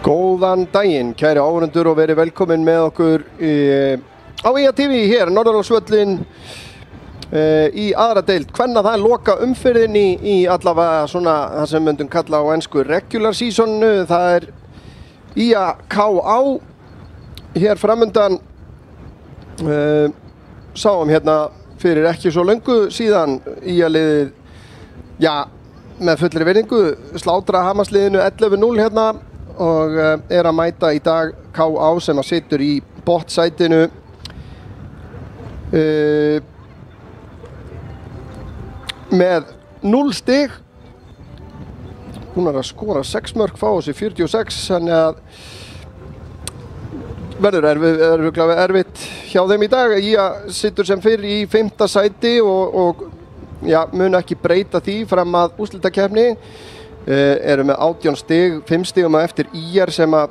Góðan daginn, kæri áhorfendur og verið velkomin með okkur á TV hér, Norðurlandsvöllin í aðra deild. Kvenna það loka umferðin í allavega svona það sem myndum kalla á ensku regular season. Það KA hér framundan. Sáum hérna fyrir ekki svo löngu síðan liðið, með fullri virðingu, slátra Hamarsliðinu 11-0 hérna. Og að mæta í dag KA sem situr í botnsætinu með 0 stig. Hún að skora 6 mörk, fá þessi 46, þannig að verður erfitt hjá þeim í dag. Situr sem fyrr í 5. sæti og mun ekki breyta því fram að úrslitakeppni. Eru með 18 stig, 5 stigum eftir IR sem er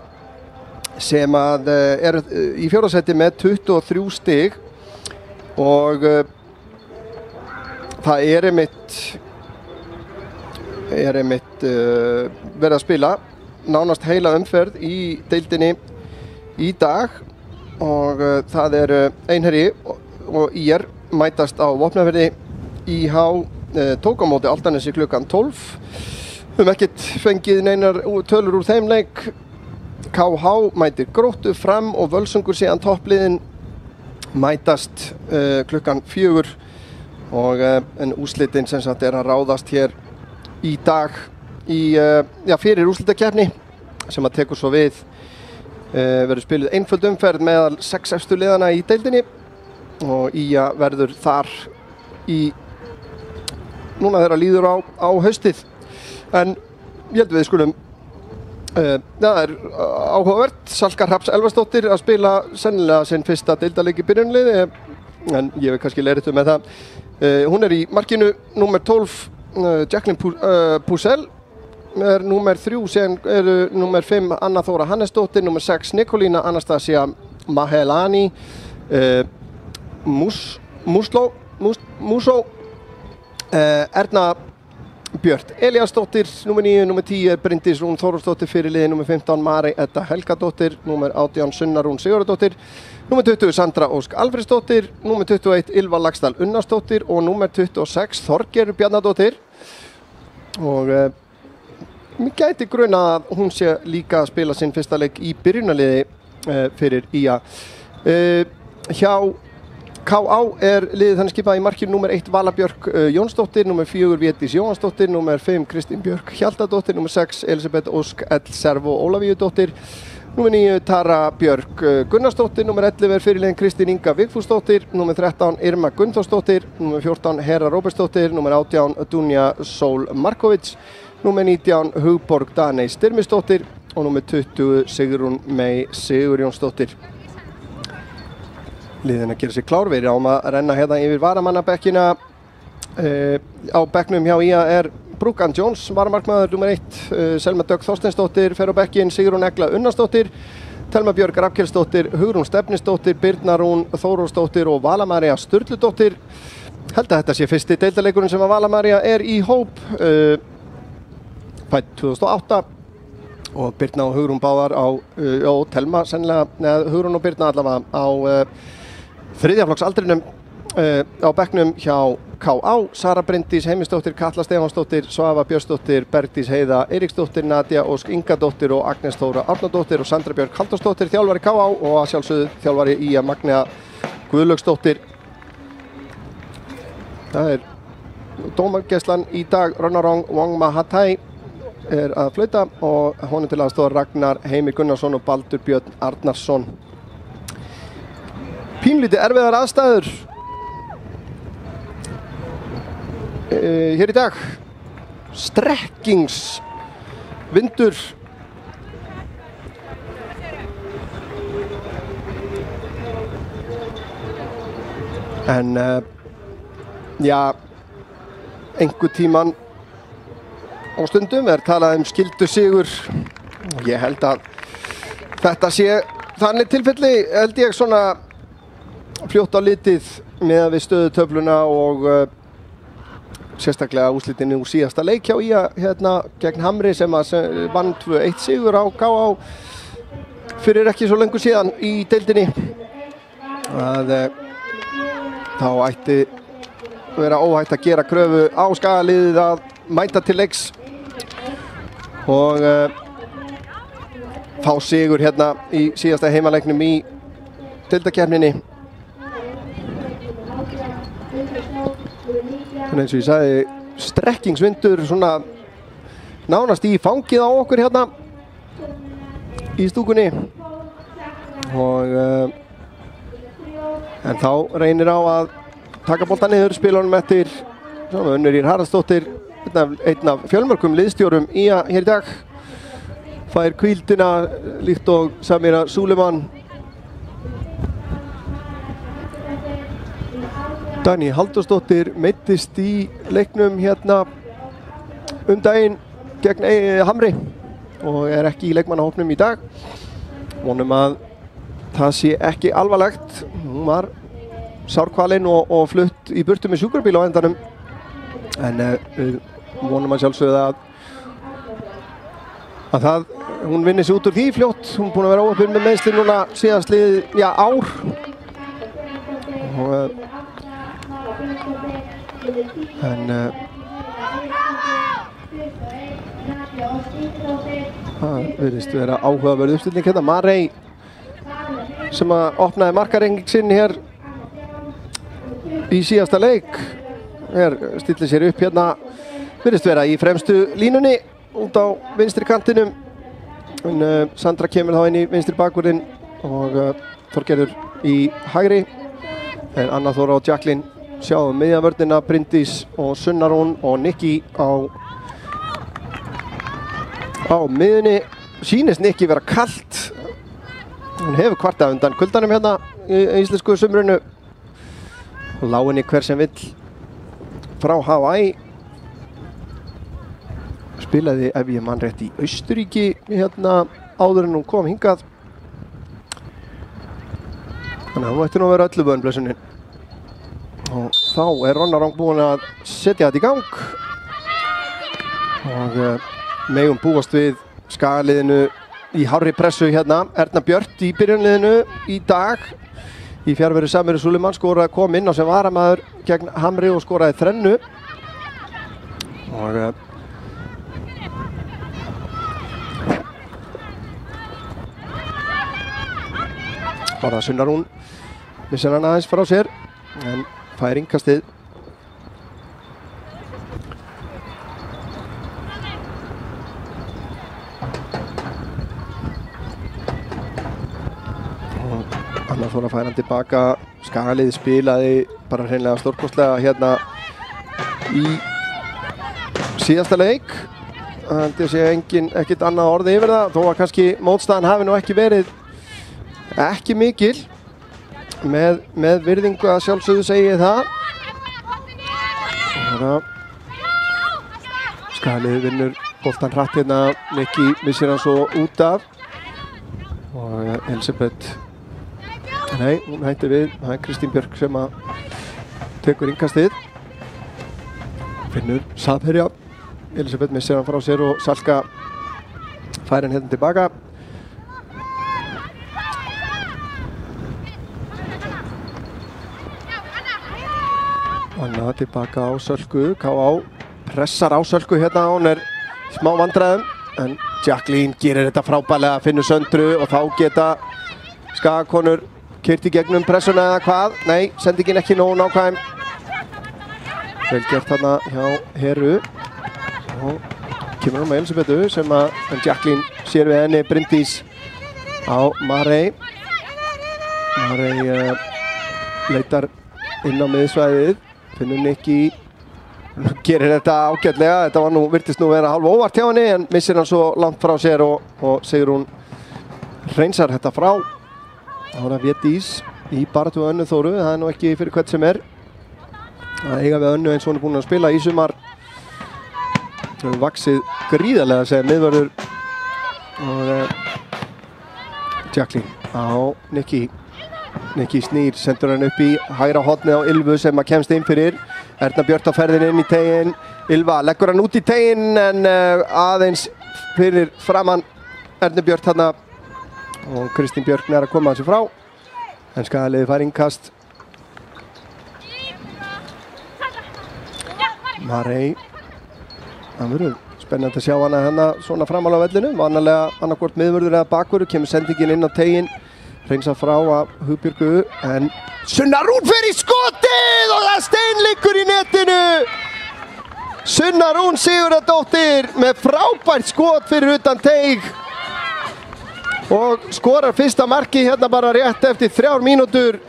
í 4. sæti með 23 stig og það er einmitt verið að spila nánast heila umferð í deildinni í dag og það er Einherji og IR mætast á Vopnafirði. IH tók á móti Álftanesi klukkan 12. Ekkert fengið neinar tölur úr þeim leik. KH mætir Gróttu, Fram og Völsungur síðan toppliðin mætast klukkan 4 og en úrslitin sem sagt að ráðast hér í dag fyrir úrslitakeppni sem að tekur svo við. Verður spiluð einföld umferð meðal 6 efstu liðana í deildinni og IA verður þar í núna þeirra líður á haustið. En ég held við skulum, það er áhugavert, Salka Hrafns Elvarsdóttir að spila sennilega sinn fyrsta deildarleik í byrjunarliði, en ég vil kannski leiðrétta með það. Hún er í markinu, númer 12, Jacqueline Purcell, er númer 3, síðan eru númer 5, Anna Þóra Hannesdóttir, númer 6, Nikolína Anastasia Mahelani, Musó, Erna Björt Eliasdóttir, númer 9, númer 10 Bryndís Rún Þórósdóttir fyrir liði, númer 15 Mari Edda Helgadóttir, númer 18 Sunna Rún Sigurðardóttir, númer 20 Sandra Ósk Alfreðsdóttir, númer 21 Ylva Laxdal Unnarsdóttir og númer 26 Þorgerður Bjarnadóttir. Og mér gæti gruna að hún sé líka að spila sinn fyrsta leik í byrjunarliði fyrir IA. Hjá KA er liðið þannig skipað í markinu númer 1 Vala Björk Jónsdóttir, númer 4 Védís Jóhansdóttir, númer 5 Kristín Björk Hjaldadóttir, númer 6 Elisabeth Ósk L. Servo Ólafíudóttir, númer 9 Tara Björk Gunnarsdóttir, númer 11 er fyrirliðin Kristín Inga Vigfúsdóttir, númer 13 Irma Gunnþórsdóttir, númer 14 Hera Róbertsdóttir, númer 18 Dunja Sól Markovits, númer 19 Hugborg Daney Styrmisdóttir og númer 20 Sigrún Mey Sigurjónsdóttir. Liðin að gera sig klár, við erum að renna hérna yfir varamannabekkina. Á bekknum hjá IA er Brooke Ann Jones, varamarkmaður númer 1, Selma Dögg Þorsteinsdóttir fer á bekkinn, Sigrún Egla Unnarsdóttir, Telma Björg Rafnkelsdóttir, Hugrún Stefnisdóttir, Birna Rún Þórósdóttir og Vala María Sturludóttir. Held að þetta sé fyrsti deildarleikurinn sem að Vala María er í hóp, fædd 2008. Og Birna og Hugrún báðar Telma sennilega, Hugrún og Birna allavega á þriðjaflokksaldrinum. Á bekknum hjá KA, Sara Bryndís Heimisdóttir, Katla Stefánsdóttir, Svava Björnsdóttir, Bergdís Heiða Eiríksdóttir, Nadia Ósk Ingadóttir og Agnes Þóra Árnadóttir og Sandra Björk Halldórsdóttir, þjálfari KA og að sjálfsögðu þjálfari IA Magnea Guðlaugsdóttir. Það er dómargæslan í dag, Ronnarong Wangmahatai er að flauta og honum til aðstoðar Ragnar Heimir Gunnarsson og Baldur Björn Arnarsson. Pínlítið erfiðar aðstæður hér í dag. Strekkingsvindur. En einhver tíman á stundum er talað skildu sigur. Ég held að þetta sé þannig tilfelli, held ég svona fljótt á litið með við stöðutöfluna og sérstaklega úrslitin úr síðasta leik hjá IA hérna gegn Hamri sem vann 2-1 sigur á KA fyrir ekki svo lengur síðan í deildinni. Þá ætti vera óhætt að gera kröfu á Skagaliðið að mæta til leiks og fá sigur hérna í síðasta heimaleiknum í deildakeppninni. Þannig eins og ég sagði, strekkingsvindur svona nánast í fangið á okkur hérna í stúkunni og en þá reynir á að taka boltan niður, spilunum eftir Unnur Ýr Haraldsdóttir, einn af fjölmörgum liðstjórum IA hér í dag, fær hvíldina líkt og Samira Súleman. Dagný Halldórsdóttir meiddist í leiknum hérna daginn gegn Hamri og ekki í leikmannahópnum í dag. Vonum að það sé ekki alvarlegt. Hún var sárkvalin og flutt í burtu með sjúkrabíl á endanum. En við vonum að sjálfsögðu að hún vinni sig út úr því fljótt. Hún er búin að vera óöppin með meiðsli núna síðastlið ár. Það virðist vera áhugaverð uppstilling hérna. Marey sem opnaði markareikning sinn hér í síðasta leik stillir sér upp hérna, virðist vera í fremstu línunni út á vinstri kantinum. En Sandra kemur þá inn í vinstri bakvörðinn og Þorgerður í hægri. En Anna Þóra og Jacqueline sjáum miðjavörnina, Bryndís og Sunna Rún og Nikki á miðjunni. Sýnist Nikki vera kalt. Hún hefur kvartað undan kuldanum hérna í íslensku sumrunu og lá henni hver sem vill frá Hawaii. Spilaði, ef ég man rétt, í Austurríki hérna áður en hún kom hingað. Þannig að hún ætti nú að vera öllu vön blessunin. Og þá Ronna Rang búin að setja þetta í gang og megum búast við Skagaliðinu í hárri pressu hérna. Erna Björt í byrjunliðinu í dag í fjarveru Samiru Súleman kom inn á sem varamaður gegn Hamri og skoraði 3 og var það Sunna Rún missir hann aðeins frá sér en fær innkastið. Anna Þóra fær hann tilbaka. Skagaliðið spilaði bara hreinlega stórkostlega hérna í síðasta leik. Það sé ekkert annað orði yfir það, þó að kannski mótstaðan hafi nú ekki verið ekki mikil. Með virðingu að sjálfsögðu segi ég það. Skagaliðið vinnur boltan hratt hérna. Nikki missir hann svo út af og Elisabeth nei, hún hættir við. Það Kristín Björk sem tekur innkastið. Finnur Safherja. Elisabeth missir hann frá sér og Salka fær hann hérna tilbaka. Anna tilbaka á Sölku. KA pressar á Sölku hérna. Hún smá vandræðum en Jacqueline gerir þetta frábærlega, finnur Söndru og þá geta Skagakonur keyrt í gegnum pressuna eða hvað. Nei, sendingin ekki nógu nákvæm. Vel gert þarna hjá Heru. Og kemur hann með Elisabetu sem en Jacqueline sér við henni. Bryndís á Marey. Marey leitar inn á miðsvæðið. Finnur Nikki. Gerir þetta ágætlega. Þetta var virtist nú vera hálf óvart hjá henni en missir hann svo langt frá sér og Sigrún hreinsar þetta frá. Það var að Védís í baráttu Önnu Þóru. Það nú ekki fyrir hvern sem að eiga við Önnu eins og hún búin að spila í sumar. Það hefur vaxið gríðarlega sem miðvörður og Jacqueline á Nikki. Nikki snýr, sendur hann upp í hægra hornið á Ylfu sem kemst inn fyrir. Erna Björt á ferðin inn í teginn. Ylva leggur hann út í teginn en aðeins fyrir framann Ernu Björt þarna og Kristín Björk nær að koma þessu frá. En skagaliðið fær innkast. Marey. Það verður spennandi að sjá hana hérna svona framála á vellinu. Vanalega annarkvort miðvörður eða bakvörður. Kemur sendingin inn á teginn. Hreinsa frá af Hugbjörgu en Sunna Rún fer í skotið og það steinliggur í netinu. Sunna Rún Sigurðardóttir með frábært skot fyrir utan teig og skorar fyrsta marki hérna bara rétt eftir 3 mínútur.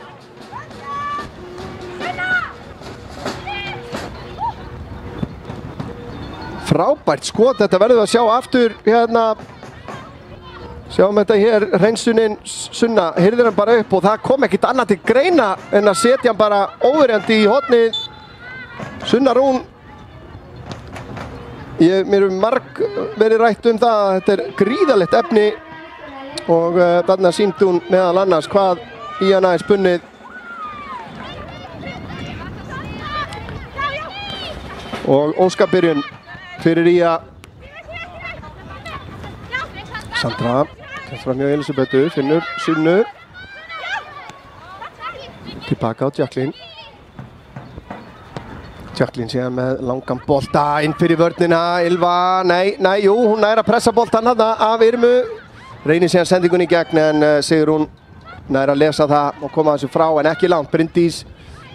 Frábært skot, þetta verður við að sjá aftur hérna. Sjáum þetta hér, hreinsunin Sunna hirðir hann bara upp og það kom ekkert annað til greina en að setja hann bara óverjandi í hornið. Sunna Rún, mér hefur marg verið rætt um það að þetta er gríðarlegt efni og þarna sýndi hún meðal annars hvað í hana er spunnið. Og óskabyrjun fyrir Ía. Sandra. Fram hjá Elisabethu, finnur Sunnu. Tilbaka á Jacqueline. Jacqueline síðan með langan bolta inn fyrir vörnina. Ylva, jú, hún nær að pressa boltan hana af Irmu. Reynir síðan sendingun í gegn en Sigrún nær að lesa það og koma þessu frá en ekki langt. Bryndís,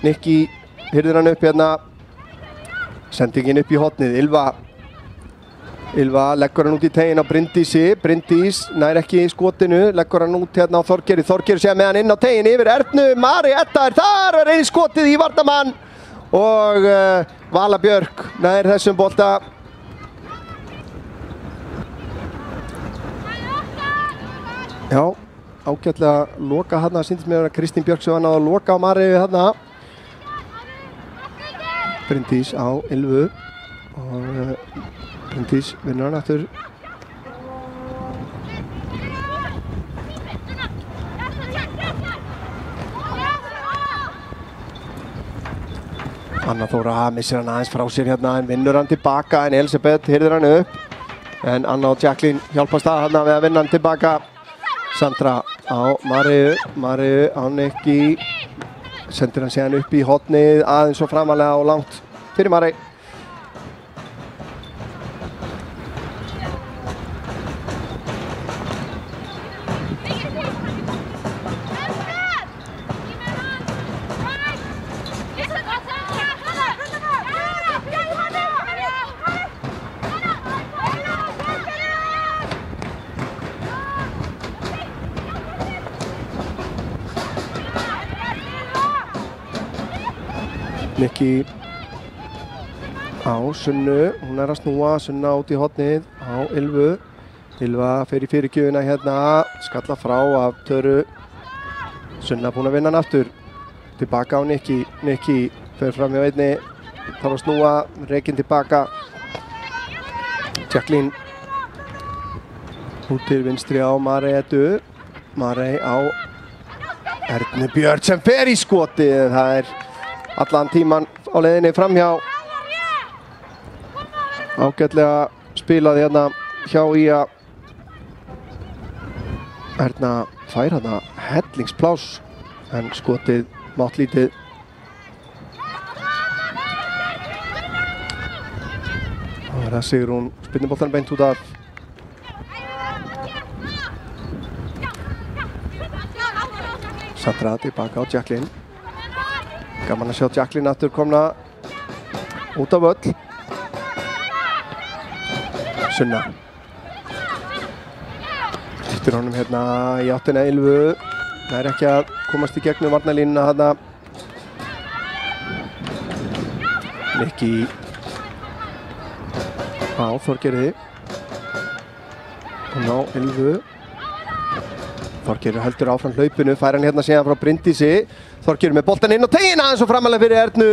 Nikki hirðir hann upp hérna. Sendingin upp í hotnið. Ylva leggur hann út í teginn á Bryndísi. Bryndís nær ekki í skotinu, leggur hann út hérna á Þorgeiri. Þorgeiri sé með hann inn á teginn yfir Ernu. Marey Edda er þar og reynir skotið í varnarmann. Og Vala Björk nær þessum bolta. Já, ágætlega loka hérna. Sýndist mér að Kristín Björk sem var náð að loka á Marey hérna. Bryndís á Ylvu. Og Bryndís vinnur hann aftur. Anna Þóra missir hann aðeins frá sér hérna en vinnur hann tilbaka en Elisabeth hirðir hann upp. En Anna og Jacqueline hjálpast að hérna við að vinna hann tilbaka. Sandra á Mareu á Nikki. Sendir hann síðan upp í hotnið aðeins og framalega og langt fyrir Marey. Nikki á Sunnu, hún er að snúa, Sunna út í hotnið á Ylvu. Ylva fer í fyrirgjöfina hérna, skalla frá af Töru. Sunna búin að vinna hann aftur. Tilbaka á Nikki, Nikki fer fram hjá einni, þarf að snúa, rekinn tilbaka. Jacqueline út til vinstri á Marey Eddu. Marey á Ernu Björn sem fer í skotið, það er allan tíman á leiðinni framhjá. Ágætlega spilaði hérna hjá Ía. Erna fær hérna hellingspláss en skotið máttlítið. Og það Sigrún spyrnuboltan beint út af. Sandra tilbaka á Jacqueline. Gaman að sjá Jacqueline aftur komna út af völl. Sunna. Eftir honum hérna í áttina Ylvu. Það er ekki að komast í gegnum varnarlínuna þarna. Nikki á Þorgeiri. Hún á Ylvu. Þorgeiri heldur áfram hlaupinu, fær hann hérna síðan frá Bryndísi. Þorgeiri með boltan inn á teginn aðeins og framalega fyrir Ernu.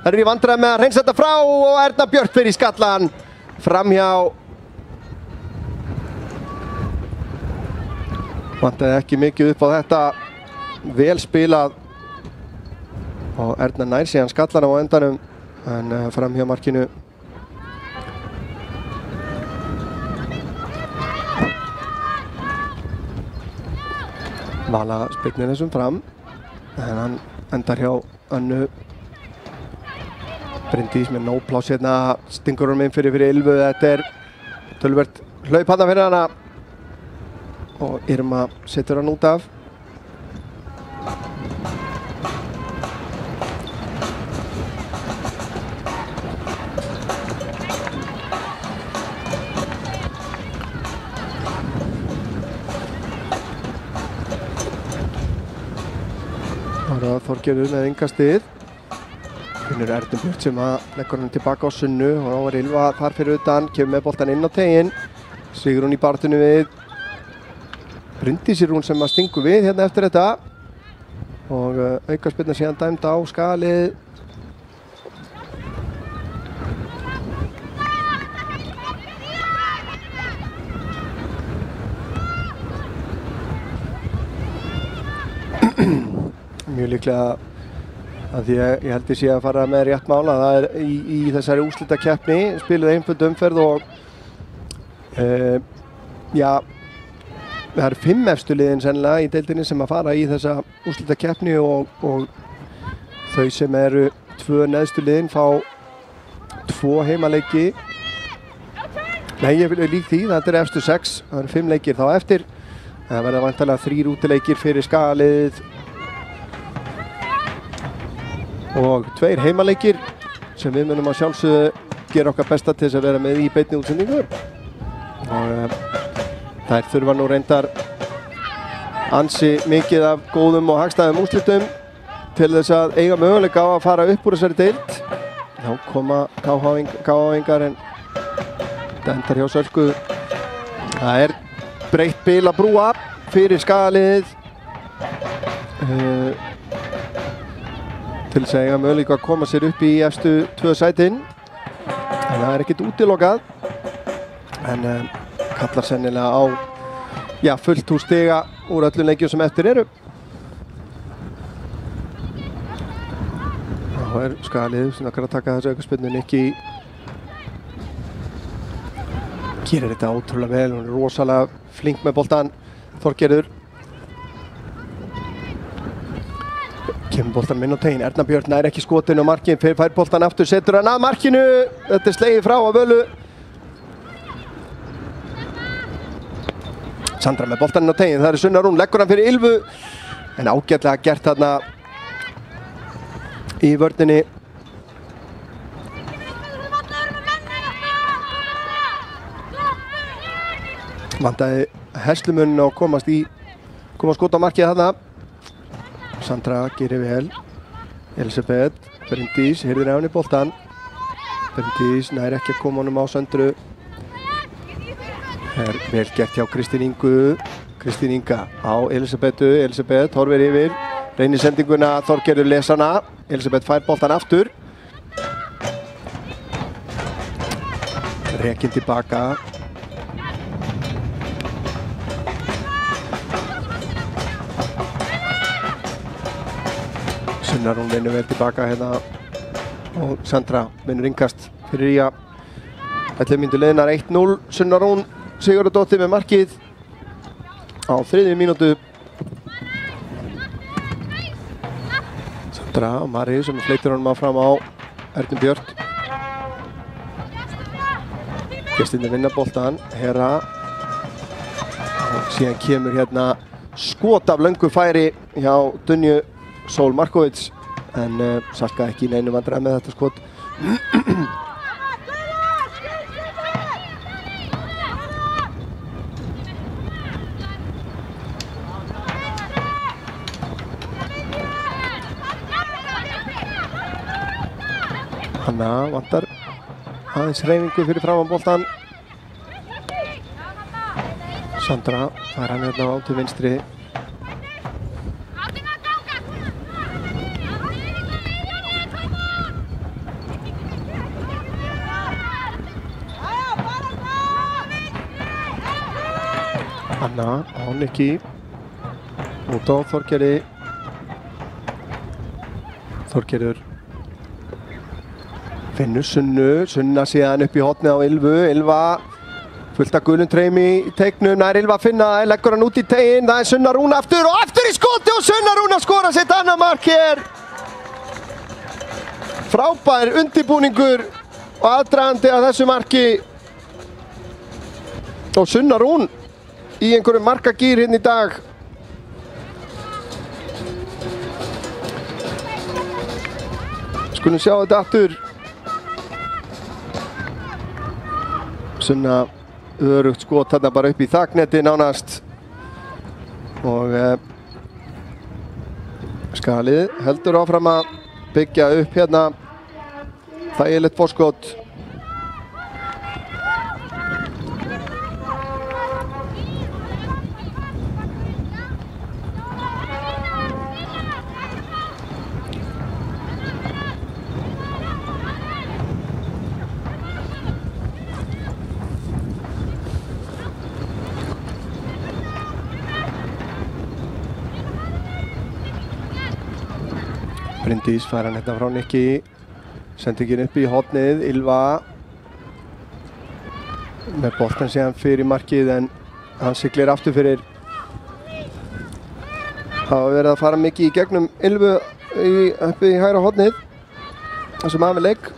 Það er í vandræði með að hreinsa þetta frá og Erna Björk fyrir í skallan. Framhjá. Vantaði ekki mikið upp á þetta. Vel spilað. Og Erna nær síðan skallan á endanum en fram hjá markinu. Vala spyrnir þessum fram en hann endar hjá Önnu. Bryndís með nóg pláss hérna, stingur hún inn fyrir Ylfu. Þetta er töluvert hlaup hana fyrir hana og Irma setur hann út af. Þorgerður með innkastið. Finnur Erna Björn sem að leggur hann tilbaka á Sunnu og þá var Ylva þar fyrir utan, kemur með boltan inn á teginn. Sigrún í baráttunni við Bryndís Rún sem að stingu við hérna eftir þetta og aukaspyrna síðan dæmd á Skagalið. Mjög líklega að því ég held ég sé að fara með rétt mál að það er í þessari úrslitakeppni spiluð einföld umferð og já, það eru 5 efstu liðin sennilega í deildinni sem að fara í þessa úrslitakeppni og þau sem eru 2 neðstu liðin fá 2 heimaleiki. Nei, ég vil líka því, þetta er efstu 6, það eru 5 leikir þá eftir. Það verða væntanlega 3 útileikir fyrir Skagaliðið og 2 heimaleikir sem við munum að sjálfsögðu gera okkar besta til þess að vera með í beinni útsendingu. Og þær þurfa nú reyndar ansi mikið af góðum og hagstæðum úrslitum til þess að eiga möguleika á að fara upp úr þessari deild. Þá koma KH-ingar en þetta endar hjá Sölku. Það er breytt bil að brúa fyrir Skagaliðið til þess að eiga möguleika að koma sér upp í efstu 2 sætin. En það er ekkert útilokað en kallar sennilega á fullt hús stiga úr öllum leikjum sem eftir eru. Þá er Skagaliðið sem okkar að taka þessu aukaspyrnu. Nikki gerir þetta ótrúlega vel, hún er rosalega flink með boltan. Þorgerður kemur boltan minn á teginn. Erna Björn nær ekki skotinu á markinn, fær boltan aftur, setur hann að markinu. Þetta er slegið frá af Völu. Sandra með boltan inn á teginn, það er Sunna Rún, leggur hann fyrir Ylfu en ágætlega gert þarna í vörninni. Vantaði herslumunni og koma skot á markið þarna. Sandra gerir vel. Elisabeth, Bryndís, hirðir á henni boltan. Bryndís nær ekki að koma honum á Söndru. Það er vel gert hjá Kristín Ingu. Kristín Inga á Elisabethu. Elisabeth horfir yfir. Reynir sendinguna, Þorgerður les hana. Elisabeth fær boltan aftur. Rekin tilbaka. Sunna Rún vinnur vel tilbaka hérna og Sandra vinnur innkast fyrir Ía. 11 mínútur liðnar 1-0. Sunna Rún Sigurðardóttir með markið á 3. mínútu. Sandra og Mari sem fleytir honum áfram á Ernu Björn. Gestirnir vinna boltan. Hera. Og síðan kemur hérna skot af löngu færi hjá Dunju Sól Markovits en Salka ekki í neinu vandræðum með þetta skot. Hanna vantar aðeins hreyfingu fyrir framan boltan. Sandra fær hann hérna á til vinstri. Hanna á Nikki út á Þorgerði. Þorgerður finnur Sunna síðan upp í hotnið á Ylfu. Ylfa fullt af gulum treym í teiknum, nær Ylfa að finna, leggur hann út í teginn, það Sunna Rún aftur og aftur í skoti og Sunna Rún að skora sitt annað mark hér. Frábær undirbúningur og aðdragandi að þessu marki og Sunna Rún í einhverju markagýr hérna í dag. Skulum sjá þetta aftur. Sunna örugt skot þarna bara upp í þaknetti nánast og Skalið heldur áfram að byggja upp hérna þægilegt forskot. Bryndís fær hann hérna frá Nikki, sendi ekki upp í hotnið, Ylfa með boltan síðan fyrir markið en hann siglir aftur fyrir. Hafa verið að fara mikið í gegnum Ylfu uppi í hægra hotnið, þessum aðeins leik.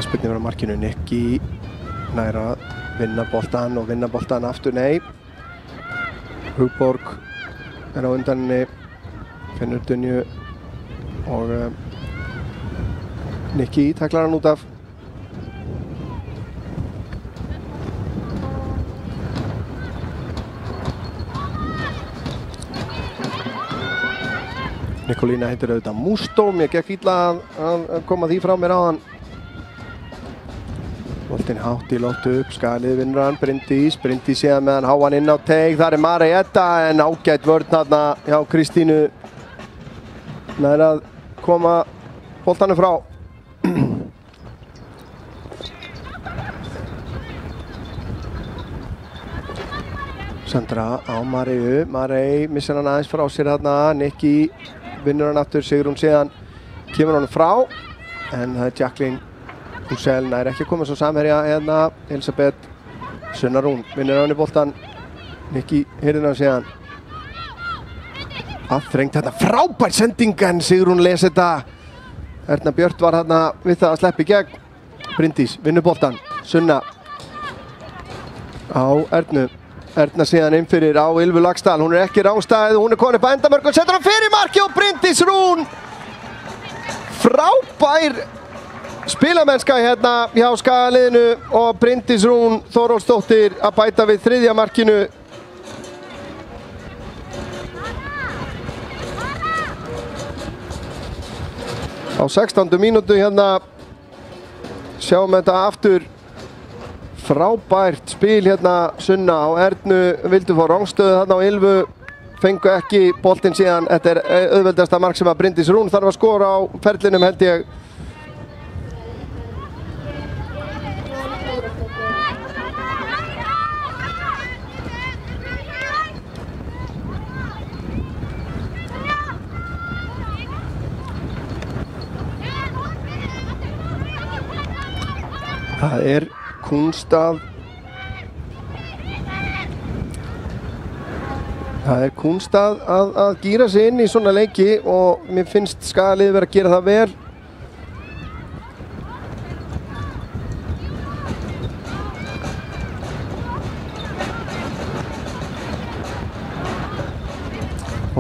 Spilnir á markinu, Nikki nær að vinna boltan aftur, nei. Hugborg er á undan henni, finnur Dunju og Nikki tæklar hann út af. Nikolína heitir auðvitað Musto, mér gekk illa að koma því frá mér áðan. Boltinn hátt í loft upp, Skalið vinnur hann, Bryndís séðan með hann háan inn á teig, þar er Marietta en ágætt vörn þarna hjá Kristínu. Nær að koma boltanum frá. Sandra á Maríu, Marey missir hann aðeins frá sér þarna, Nikki vinnur hann aftur, Sigrún síðan kemur hann frá en það er Jacqueline Húsell nær ekki að koma svo samherja hérna, Elisabeth Sunna Rún vinnur hann í boltan, Nikki hirðir hann síðan. Aðþrengt þetta, frábær sending en Sigrún les þetta. Erna Björt var hérna við það að sleppa í gegn. Bryndís vinnur boltan, Sunna á Ernu. Erna síðan inn fyrir á Ylfu Laxdal, hún er ekki rángstæð, hún er komin upp að endamörk og setur hann fyrir marki og Bryndís Rún. Frábær spilamennska hérna hjá Skagaliðinu og Bryndís Rún Þórólfsdóttir að bæta við þriðja markinu. Á 16. mínútu hérna sjáum þetta aftur. Frábært spil hérna Sunna á Ernu, vildu fá rángstöðu þarna á Ylfu, fengu ekki boltinn síðan. Þetta er auðveldasta mark sem að Bryndís Rún þarf að skora á ferlinum held ég. Það er kúnst að gíra sig inn í svona leiki og mér finnst Skagaliðið vera að gera það vel.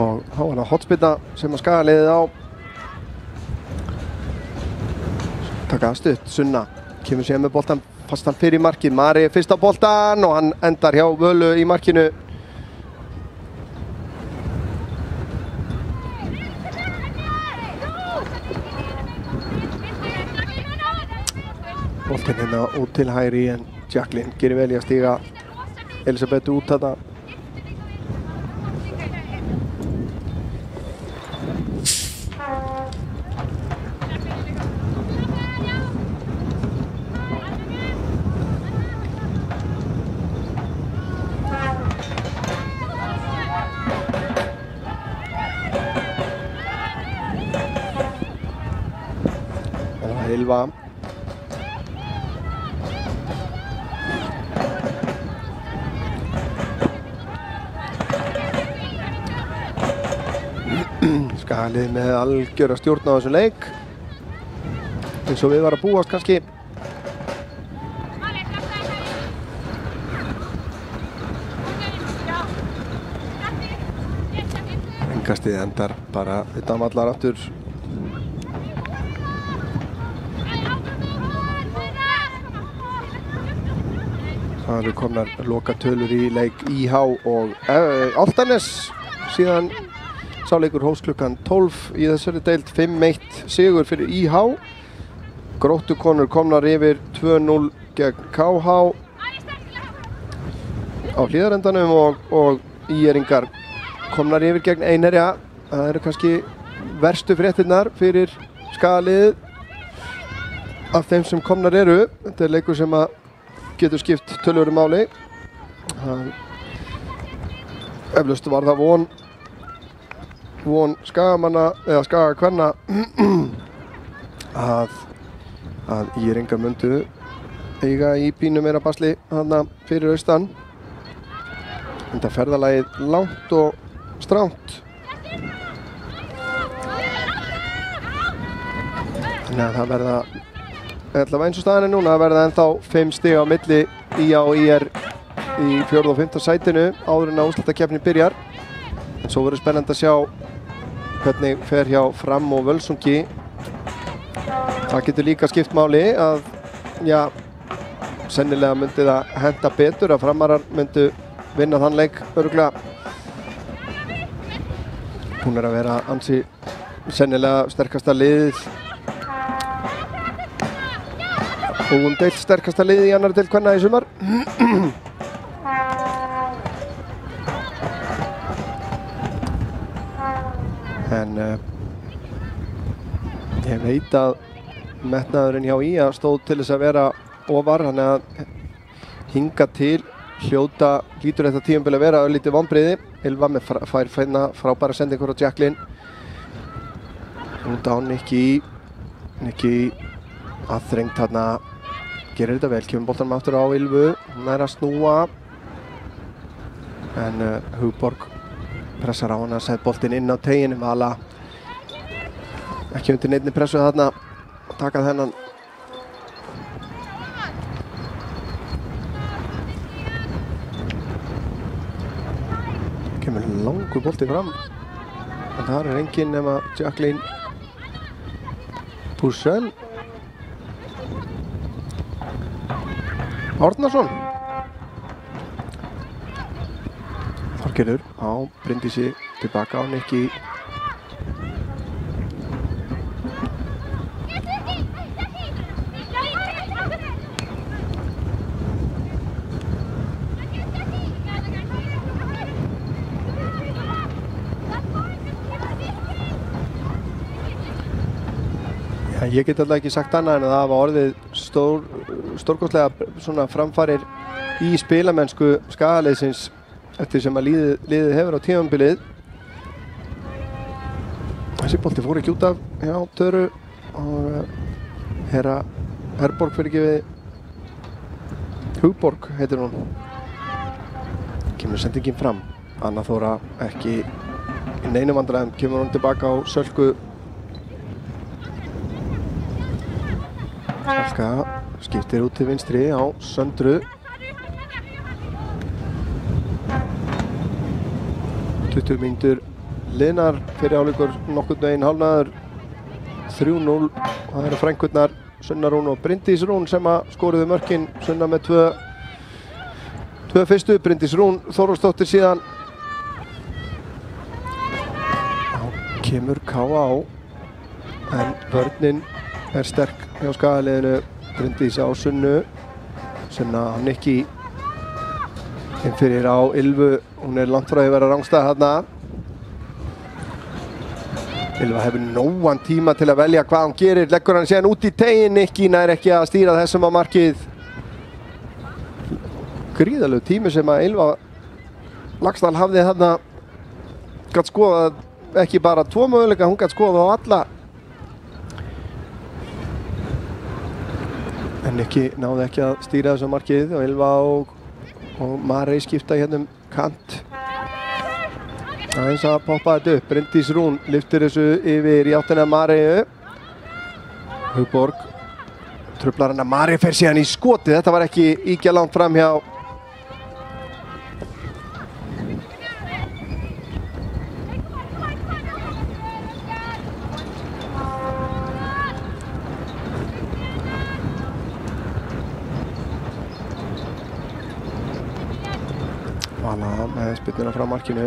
Og þá er það hotspinna sem að Skagaliðið á. Taka stutt, Sunna kemur síðan með boltan fastan fyrir markið, Mari fyrst á boltan og hann endar hjá Völu í markinu. Boltinn hérna út til hægri en Jacqueline gerir vel í að stíga Elisabeth út þarna. er Ylva. Skagalið með algjöra stjórn á þessum leik. Eins og við var að búast kannski. Engastið endar bara utan vallar aftur. Það eru komnar lokatölur í leik IH og Álftanes. Síðan sá leikur hófst klukkan 12 í þessari deild. 5-1 sigur fyrir IH. Gróttukonur komnar yfir 2-0 gegn KH á hlíðarendanum og IR-ingar komnar yfir gegn Einherja. Það eru kannski verstu fréttirnar fyrir Skagaliðið af þeim sem komnar eru. Þetta er leikur sem að getur skipt töluverðu máli. Eflaust var það von Skagamanna eða Skagakvenna að IR-ingar myndu eiga í pínu meira basli þarna fyrir austan. Þetta ferðalagið langt og strangt. Þannig að það verða allavega eins og staðan er núna, það verða ennþá 5 stig á milli IA og IR í 4. og 5. sætinu áður en að úrslitakeppni byrjar. Svo verður spennandi að sjá hvernig fer hjá Fram og Völsungi. Það getur líka skipt máli að, já, sennilega myndi það henta betur að Framarar myndu vinna þann leik örugglega. Hún er að vera ansi sennilega sterkasta liðið og deild sterkasta liðið í annarri deild kvenna í sumar. En ég veit að metnaðurinn hjá IA stóð til þess að vera ofar, þannig að hinga til hlýtur þetta tímabil að vera örlítið vonbrigði. Ylva með færfæna frábæra sendingur á Jacqueline. Út á Nikki aðþrengt þarna, gerir þetta vel, kemur boltanum aftur á Ylvu, hún er að snúa. En Hugborg pressar á hana, set boltinn inn á teginu. Vala ekki undir neinni pressu þarna að taka þennan. Kemur langur bolti fram en það er enginn nema Jacqueline Purcell. Árnason Þorgerður á Bryndísi, tilbaka á Nikki. Ég get alltaf ekki sagt annað en að það hafa orðið stórkostlega svona framfarir í spilamennsku Skagaliðsins eftir sem að liðið hefur á tímabilið. Þessi bolti fór ekki út af hjá Töru og Herborg fyrir ekki við Hugborg heitir hún. Kemur sendingin fram. Anna Þóra ekki í neinum vandræðum, kemur hún tilbaka á Sölku. Salka skiptir út til vinstri á Söndru. 20 mínútur liðnar, fyrir hálfleikur nokkurn veginn hálfnaður. 3-0. Það eru frænkurnar Sunna Rún og Bryndís Rún sem að skoruðu mörkin. Sunna með tvö fyrstu, Bryndís Rún Þórólfsdóttir síðan. Þá kemur KA en vörnin er sterk hjá Skagaliðinu. Bryndís á Sunnu, Sunna á Nikki, inn fyrir á Ylvu. Hún er langt frá að vera rangstæð þarna. Ylva hefur nógan tíma til að velja hvað hún gerir. Leggur hann síðan út í tegin. Nikki nær ekki að stýra þessum á markið. Gríðarlegur tími sem að Ylva Laxdal hafði þarna. Gat skoðað ekki bara 2 möguleika, hún gat skoðað á alla. En náði ekki að stýra þessu markið og Ylva og Marey skipta hérna kant. Aðeins að poppa þetta upp. Bryndís Rún lyftir þessu yfir í áttina Mareyju. Hugborg truflar hana. Marey fer síðan í skotið. Þetta var ekki íkja langt fram hjá Vala með spyrnuna frá markinu.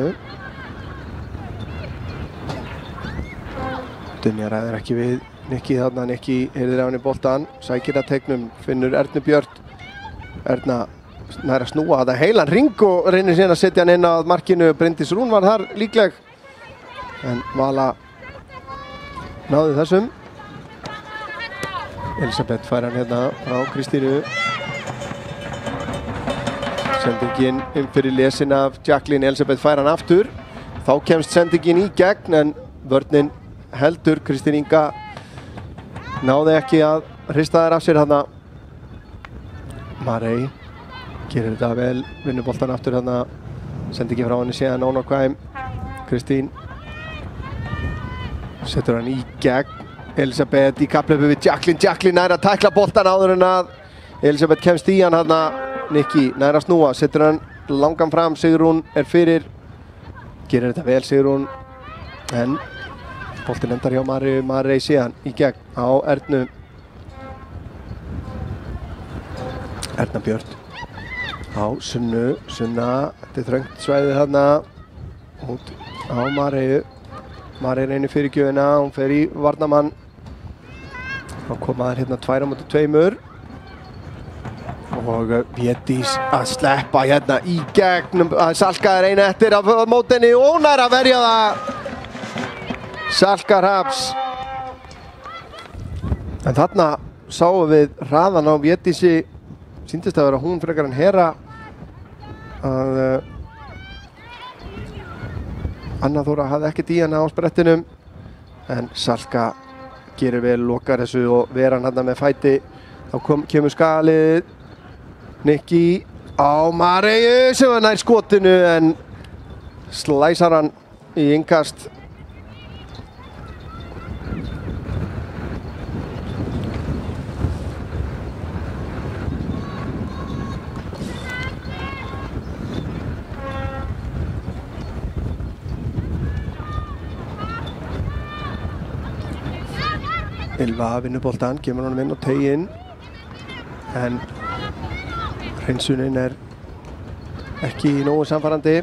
Dynja ræður ekki við Nikki þarna. Nikki heyrðir af henni boltan, sækir að teiknum, finnur Ernu Björt. Erna nær að snúa þetta heilan ring og reynir síðan að setja hann inn að markinu. Bryndís Rún var þar líkleg, en Vala náði þessum. Elisabeth fær hann hérna frá Kristínu. Sendingin fyrir lesin af Jacqueline. Elisabeth fær hann aftur. Þá kemst sendingin í gegn, en vörnin heldur. Kristín Inga náði ekki að hrista þær af sér þarna. Marey gerir þetta vel, vinnur boltan aftur þarna. Sendingin frá henni síðan Ónakvæm. Kristín setur hann í gegn. Elisabeth í kapphlaupi við Jacqueline. Jacqueline nær að tækla boltan áður en að Elisabeth kemst í hann þarna. Nikki nær að snúa, setur hann langan fram. Sigrún fyrir. Gerir þetta vel Sigrún, en boltinn endar hjá Marey síðan í gegn á Ernu. Erna Björt á Sunnu. Sunna, þetta þröngt svæðið þarna út á Mareyju. Marey reynir fyrirgjöfina, hún fer í varnarmann. Þá koma þær hérna 2 á móti 2. Og Védís að sleppa hérna í gegn. Salka einu eftir af mótinni og hún að verja það. Salka Hrafns. En þarna sáum við hraðan á Védísi. Sýndist að vera hún frekar en Hera að Anna Þóra hafði ekkert í hana á sprettinum, en Salka gerir vel, lokar þessu og vera hann hérna með fæti. Þá kemur skalið. Nikki á Mareyju sem var nær skotinu, en slæsar hann í innkast. Ylva vinnur boltan, kemur honum inn og teginn, en hreinsunin ekki nógu samfærandi.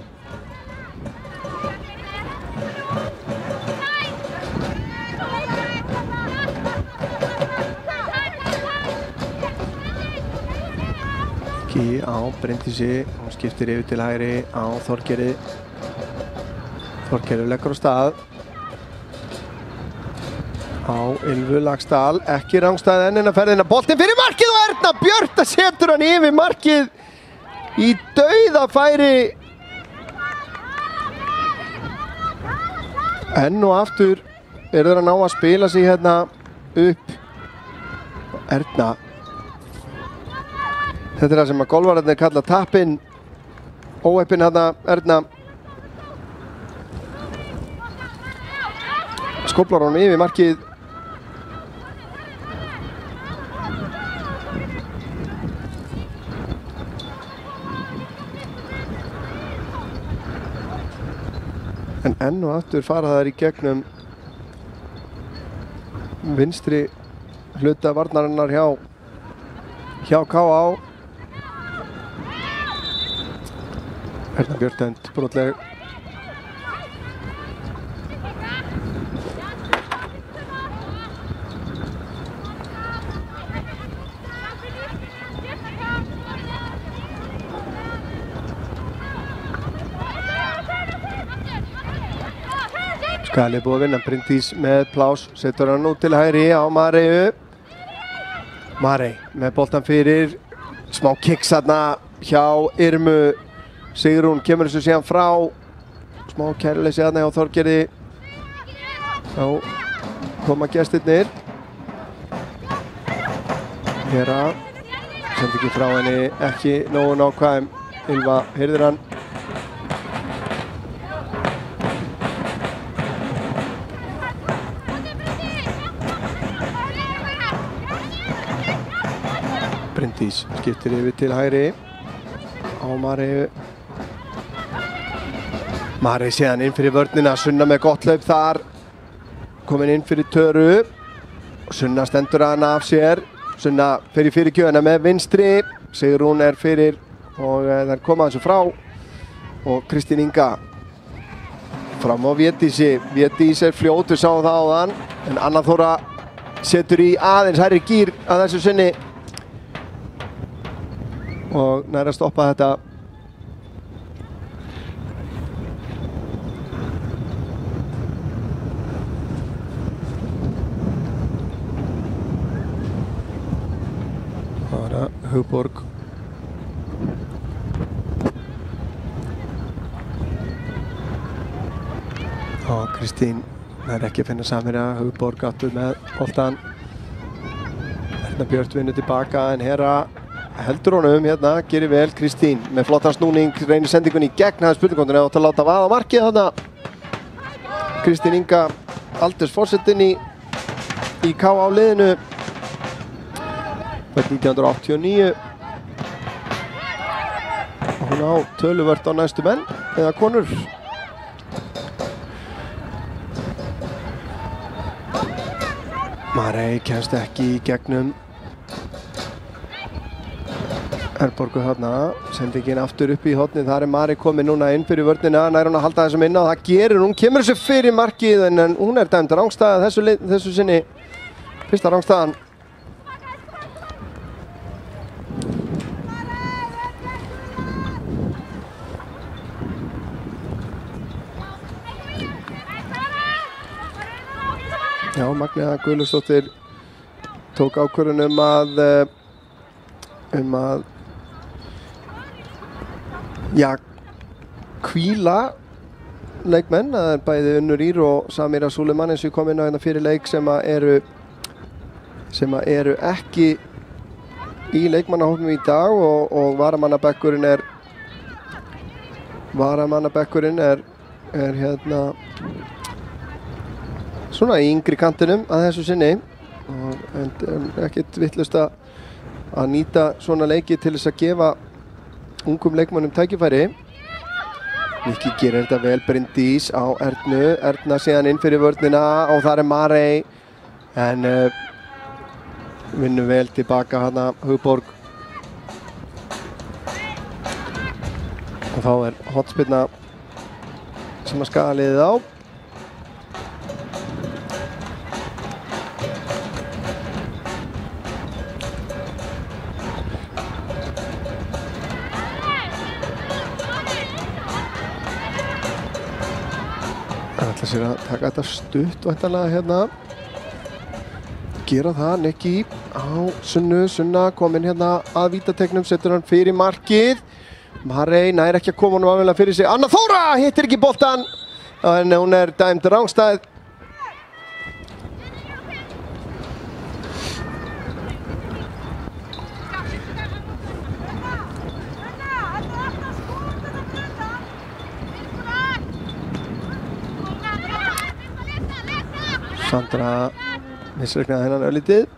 Ekki á Bryndísi, hún skiptir yfir til hægri á Þorgerði. Þorgerður leggur á stað. Á Ylvu Laxdal, ekki rangstæð enn að ferðina. Boltinn fyrir markið og Erna Björt að setur hann yfir markið í dauðafæri. Enn og aftur þeir að ná að spila sig hérna upp. Erna, þetta það sem að golfararnir kalla tappinn. Óheppin hérna Erna. Skóplar honum yfir markið. En enn og aftur fara þær í gegnum vinstri hluta varnarinnar hjá K.A. Erna Björt end brotleg. Skali búið að vinna. Bryndís með plás, setur hann út til hægri á Mareyju. Marey með boltan fyrir. Smá kicks þarna hjá Irmu. Sigrún kemur þessu síðan frá. Smá kæruleysi þarna hjá Þorgerði. Þá koma gestirnir. Hera Sendingin frá henni ekki nógu nákvæm. Ylva heyrðir hann. Bryndís skiptir yfir til hægri á Mareyju. Marey séðan inn fyrir vörnina, Sunna með gott hlaup þar, komin inn fyrir Töru. Sunna stendur hana af sér, Sunna fyrir fyrirgjöfina með vinstri, Sigrún er fyrir og þær koma þessu frá og Kristín Inga fram á Védísi. Védís er fljót, við sáum það áðan, en Anna Þóra setur í aðeins hærri gír að þessu sinni og nær að stoppa þetta. Það var Hugborg. Og Kristín er ekki að finna samherja. Hugborg aftur með boltan. Erna Björt vinnur tilbaka en Hera heldur honum hérna, gerir vel. Kristín með flottan snúning, reynir sendingunni í gegn, það er spurningkondunni átt að láta vaða markið þarna. Kristín Inga aldursforsetin í KA liðinu. Fædd 1989. Og hún á töluvert á næstu menn, eða konur. Marey kemst ekki í gegnum Herborgu þarna, sendingin aftur upp í hornið. Þar er Marey komin núna inn fyrir vörnina, nær hún að halda þessum inn og það gerir hún, kemur þessu fyrir markið en hún er dæmd rangstæða þessu sinni, fyrsta rangstæðan. Já, Magnea Guðlaugsdóttir tók ákvörðun um að hvíla leikmenn. Það er bæði Unnur Ýr og Samira Suleiman eins og kom inn á hérna fyrir leik sem eru ekki í leikmannahópnum í dag og varamannabekkurinn er hérna svona í yngri kantinum að þessu sinni en ekkert vitlaust að nýta svona leiki til þess að gefa ungum leikmönnum tækifæri. Nikki gerir þetta vel, Bryndís á Ernu, Erna síðan inn fyrir vörnina og þar er Marey en vinnur vel tilbaka hana Hugborg og þá er hornspyrna sem að skaga liðið á. Það ætla sér að taka þetta stutt væntanlega hérna. Gera það, Nikki á Sunna kominn hérna að vítategnum, setur hann fyrir markið. Marey nær ekki að koma honum alveg fyrir sig. Anna Þóra hittir ekki boltan en hún er dæmd rangstæð. Sandra misreiknaði hennan örlítið.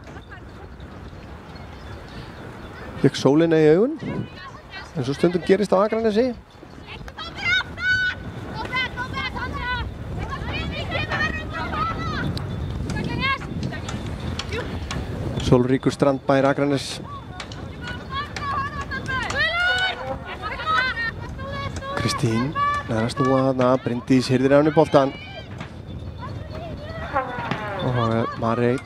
Fékk sólina í augun. En svo stundum gerist á Akranesi. Sólríkur strandbær Akranes. Kristín nær að snúa þarna. Bryndís hirðir af henni boltan. Og Marey.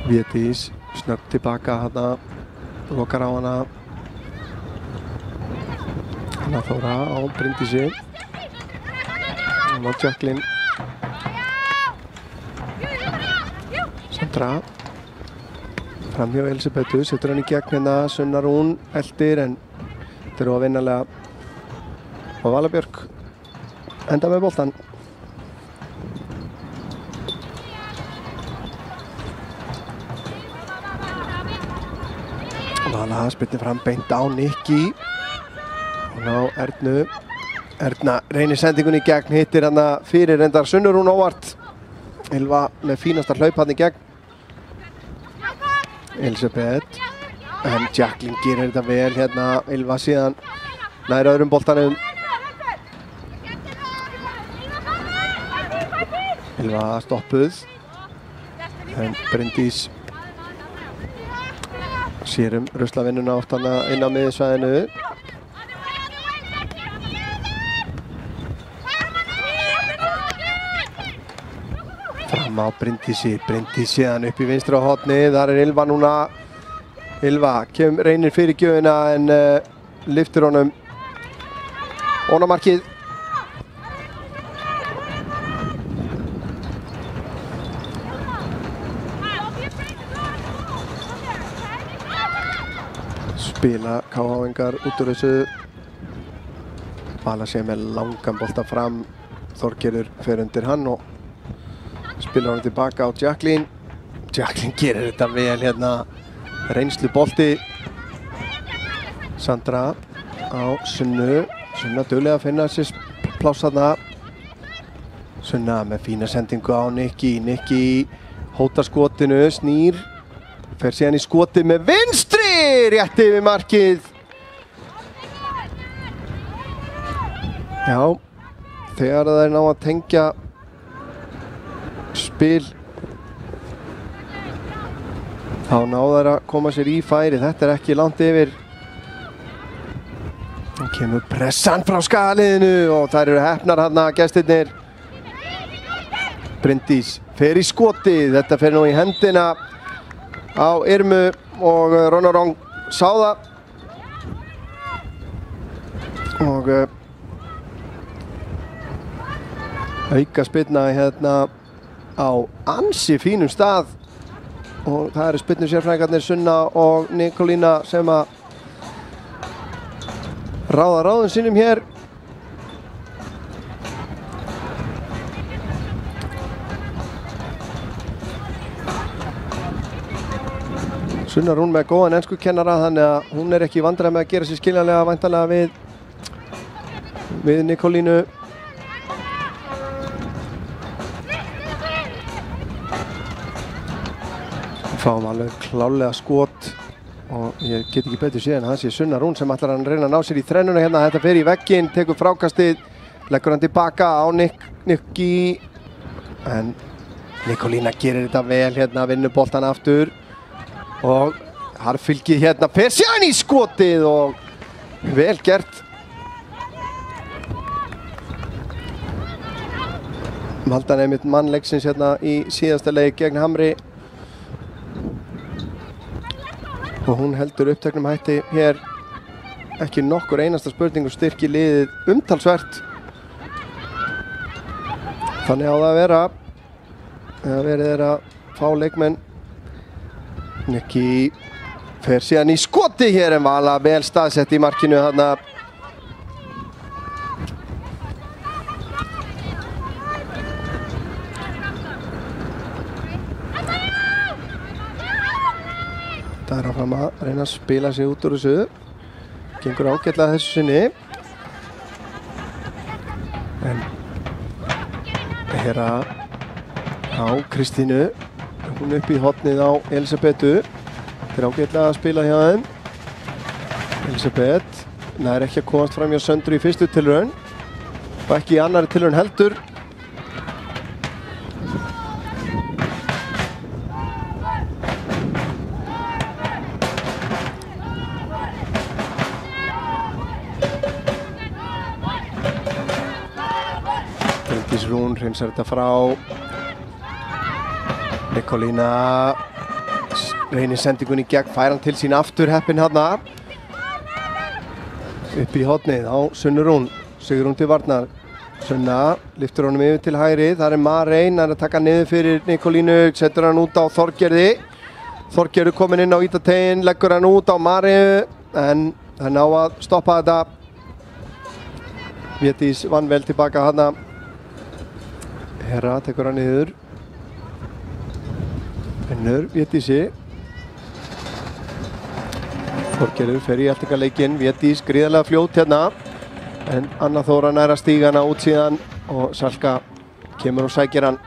Védís snöggt tilbaka þarna. Lokar á hana. Anna Þóra á Bryndísi. Og Jacqueline. Sandra. Framhjá Elisabetu. Setur hann í gegn hérna. Sunna Rún eldir en þeir eru að vinnalega. Og Vala Björk enda með boltan. Vala spyrnir fram beint á Nikki. Og ná Ernu. Erna reynir sendingunni í gegn, hittir hana fyrir reyndar Sunnurún óvart. Ylva með fínasta hlaup hann í gegn. Elisabeth. En Jacqueline gerir þetta vel hérna. Ylva síðan nær öðrum boltanum. Ylva stoppuð. En Bryndís sér ruslavinnuna oft hana inn á miðsvæðinu. Fram á Bryndísi. Bryndís síðan upp í vinstra horni. Þar Ylva núna. Ylva reynir fyrir gjöfina en lyftir honum ofan á markið. Spila KH-ingar út úr þessu. Vala sé með langan bolta fram. Þorgerður fer undir hann og spilar hann tilbaka á Jacqueline. Jacqueline gerir þetta vel hérna. Reynslu bolti. Sandra á Sunnu. Sunna duglega að finna sér pláss þarna. Sunna með fína sendingu á Nikki. Nikki hótar skotinu, snýr. Fer síðan í skotið með vinstri. Rétt yfir markið. Já, þegar það ná að tengja spil þá ná þær að koma sér í færi. Þetta ekki langt yfir. Það kemur pressan frá skaliðinu og þær eru heppnar hérna gestirnir. Bryndís fer í skotið. Þetta fer nú í hendina á Irmu og Ronarong sá það. Og auka spyrna hérna á ansi fínum stað. Og það eru spyrnu sérfræðingarnir Sunna og Nikolína sem að ráða ráðum sínum hér. Sunna Rún með góðan enskukennara þannig að hún ekki í vandræðum með að gera sér skiljanlega væntanlega við Nikolínu. Fáum alveg klálega skot og ég get ekki betur séð en það sé Sunna Rún sem ætlar að reyna að ná sér í þrennuna hérna. Þetta fer í vegginn, tekur frákastið, leggur hann tilbaka á Nikki en Nikolína gerir þetta vel hérna, vinnur boltan aftur og harfylgið hérna fer síðan í skotið og vel gert. Valdan einmitt mann leiksins hérna í síðasta leik gegn Hamri. Og hún heldur uppteknum hætti hér. Ekki nokkur einasta spurning og styrkir liðið umtalsvert. Þannig á það að vera. Eða verið er að fá leikmenn. Nikki fer síðan í skoti hér en Vala vel staðsett í markinu þarna. Það er áfram að reyna að spila sig út úr þessu. Gengur ágætlega þessu sinni. En Hera á Kristínu. Hún upp í hornið á Elisabetu. Þetta er ágætlega að spila hjá þeim. Elisabeth nær ekki að komast fram hjá Söndru í fyrstu tilraun. Og ekki í annari tilraun heldur. Rún hreinsar þetta frá. Nikolína reynir sendingunni í gegn, fær hann til sín aftur heppinn hana. Upp í hornið á Sunnu Rún. Sigrún til varnar. Sunna lyftur honum yfir til hægri. Það er Marein, hann er að taka niður fyrir Nikolínu. Setur hann út á Þorgerði. Þorgerður kominn inn á vítateiginn, leggur hann út á Mariu. En hann á að stoppa þetta. Védís vann vel tilbaka hana. Hera tekur hann niður. Finnur Védísi. Þorgerður fer í eltingaleikinn, Védís gríðarlega fljót hérna en Anna Þóra nær að stíga hana út síðan og Salka kemur og sækir hann.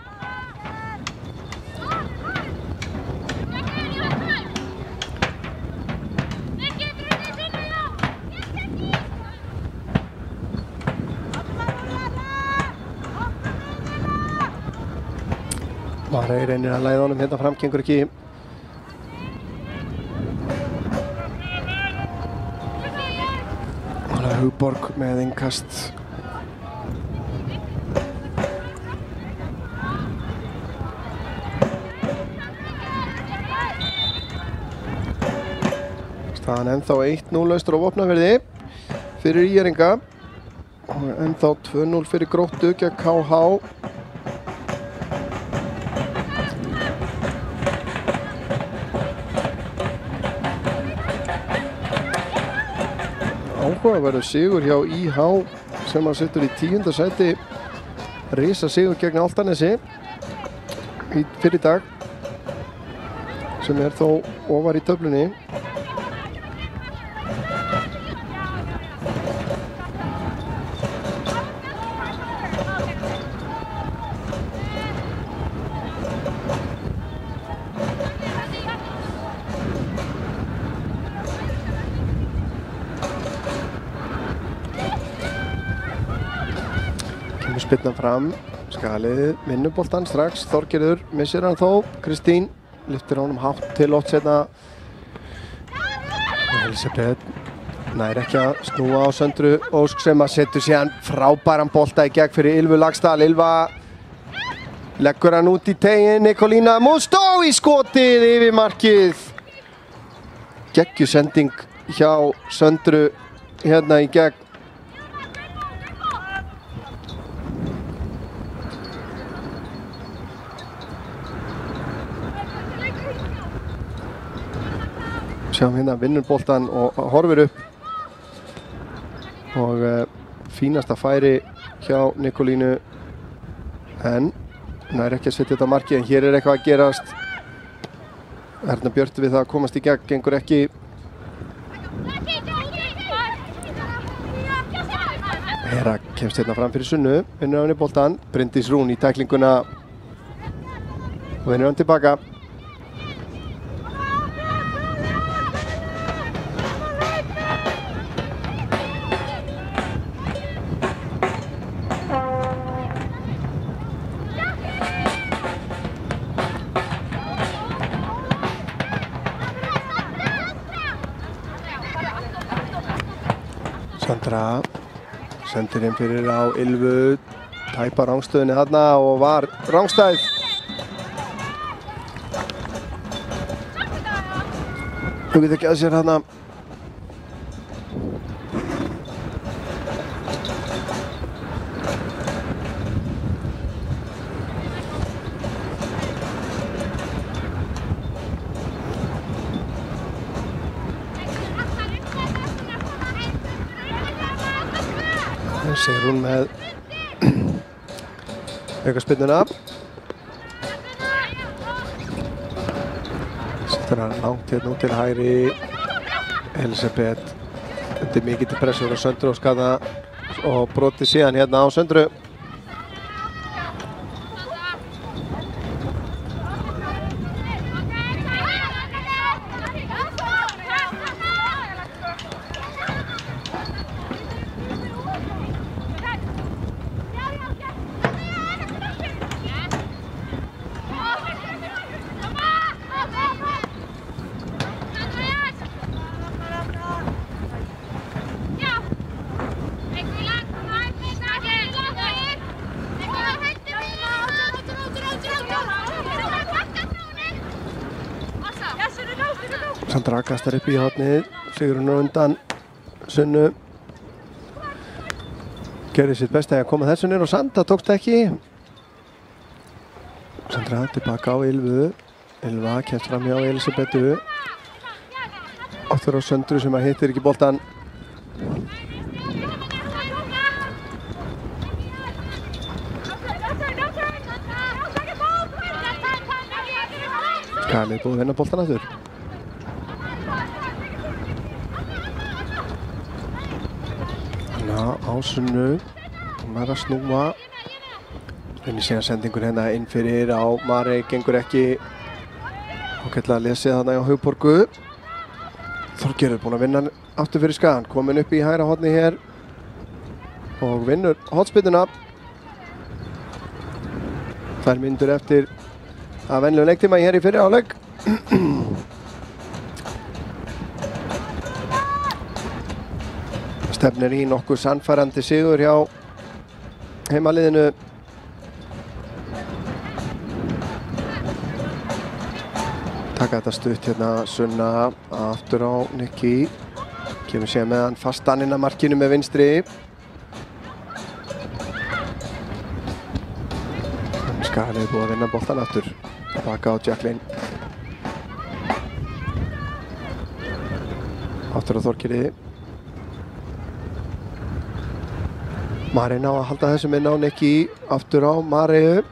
Marey reynir að læða honum hérna fram, gengur ekki. Hugborg með innkast. Staðan ennþá 1-0 austur á Vopnafirði fyrir ÍR-inga og ennþá 2-0 fyrir Gróttu gegn KH. Áhugaverður sigur hjá IH sem að situr í 10. sæti, risa sigur gegn Álftanesi fyrir dag sem er þó ofar í töflunni. Spyrnan fram, Skaliðið vinnur boltann strax, Þorgerður missir hann þó, Kristín lyftir honum hátt til loft setna. Elisabeth nær ekki að snúa á Söndru Ósk sem að setur síðan frábæran bolta í gegn fyrir Ylfu Laxdal. Ylfa leggur hann út í tegin, Nikolína Mustó í skotið yfir markið. Geggjusending hjá Söndru hérna í gegn. Sjáum hérna vinnur boltan og horfir upp og fínasta færi hjá Nikolínu en nær ekki að setja þetta markið en hér er eitthvað að gerast. Erna Björt við það að komast í gegn, gengur ekki. Hera kemst hérna fram fyrir Sunnu, vinnur hann í boltan, Bryndís Rún í tæklinguna og vinnur hann tilbaka. Sandra sendir inn fyrir á Ylfu, tæpar rangstöðinni þarna og var rangstæð. Þú getur ekki að sér þarna. Segir hún með aukaspyrnuna. Setur hann langt hérna út til hægri. Elisabeth undir mikið til pressur á Söndru og skada og broti síðan hérna á Söndru. Sandra kastar upp í hornið, Sigrún er undan Sunnu. Gerði sitt besta að koma þessu niður og Sandra tókst ekki. Sandra tilbaka á Ylfu. Ylfa kemst fram hjá Elisabetu. Áttur á Söndru sem að hittir ekki boltan. Skali búið að vinna boltan aftur. á Sunnu. Hún er að snúa. Reynir síðan sendingur hérna inn fyrir á Marey, gengur ekki. Ágætlega lesið þarna á Hugborgu. Þorgerður búinn að vinna aftur fyrir Skagann, komin upp í hægra horni hér og vinnur hornspyrnuna. 2 mínútur eftir að venjulegum leiktíma hér í fyrri hálfleik. Stefnir í nokkuð sannfærandi sigur hjá heimaliðinu. Taka þetta stutt hérna Sunna aftur á Nikki. Kemur sér með hann fastan inn að markinu með vinstri. Skagan er búið að vinna boltan aftur. Baka á Jacqueline. Aftur á Þorgerði. Marey ná að halda þessum inn á Nikki. Aftur á Marey.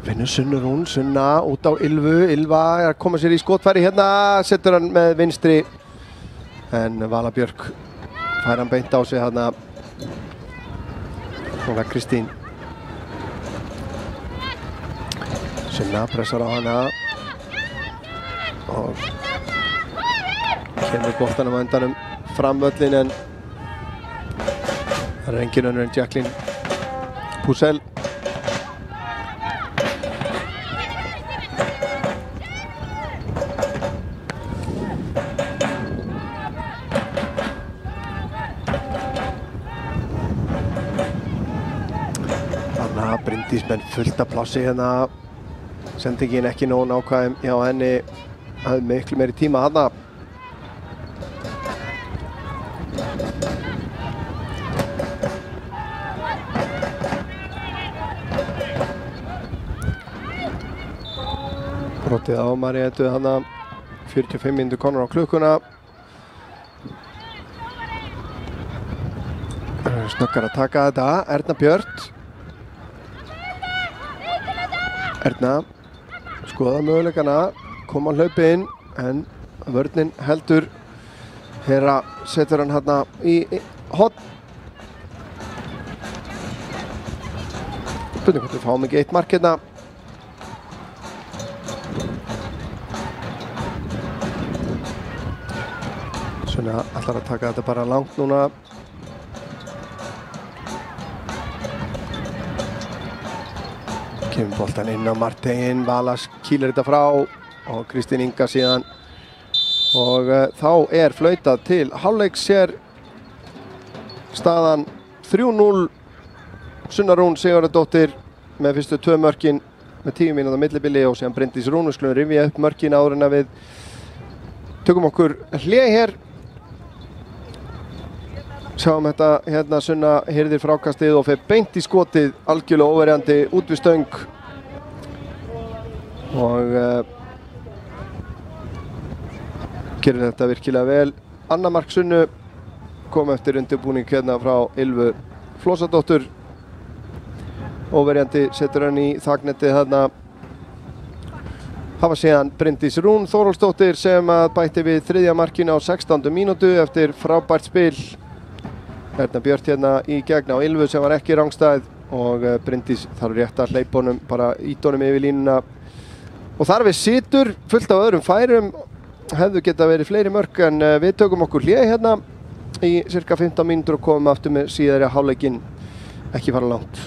Vinnur Sunnurún, Sunna út á Ylvu. Ylva er að koma sér í skotfæri hérna. Setur hann með vinstri. En Vala Björk fær hann beint á sig hérna. Og það er Kristín. Sunna pressar á hana. Og kemur boltanum á endanum fram völlin en það er engin önnur en Jacqueline Pucel. Bryndís menn fullt af plássi hérna. Sendingin ekki nógu nákvæm hjá henni. Hafði miklu meiri tíma þarna. Brotið á Maríettu þarna. 45 mínútur komnar á klukkuna. Snöggar að taka þetta. Erna Björt. Erna skoða möguleikana, koma að hlaupa inn en vörnin heldur. Hera setur hann hérna í horn. Spurning hvort við fáum ekki 1 mark hérna. Svona ætlar að taka þetta bara langt núna. Kemur boltan inn á Martein, Valas kýlir þetta frá og Kristín Inga síðan. Og þá er flautað til hálfleiks hér. Staðan 3-0. Sunnarún Sigurðardóttir með fyrstu 2 mörkin með 10 mínútna millibili og síðan Bryndís Rún. Við skulum rifja upp mörkin áður en að við tökum okkur hlé hér. Sjáum þetta hérna, Sunna hirðir frákastið og fer beint í skotið, algjörlega óverjandi út við stöng. Og gerir þetta virkilega vel. Anna mark Sunnu kom eftir undirbúning hérna frá Ylvu Flósadóttur. Óverjandi setur hann í þaknetið þarna. Hafa síðan Bryndís Rún Þórólfsdóttir sem að bætti við 3. markinu á 16. mínútu eftir frábært spil. Erna Björt hérna í gegn á Ylvu sem var ekki rangstæð og Bryndís þarf rétt að hleypa honum, bara ýta honum yfir línuna. Og þar við situr fullt af öðrum færum, hefðu geta verið fleiri mörk en við tökum okkur hlé hérna í cirka 15 mínútur og komum aftur með síðari hálfleikinn, ekki fara langt.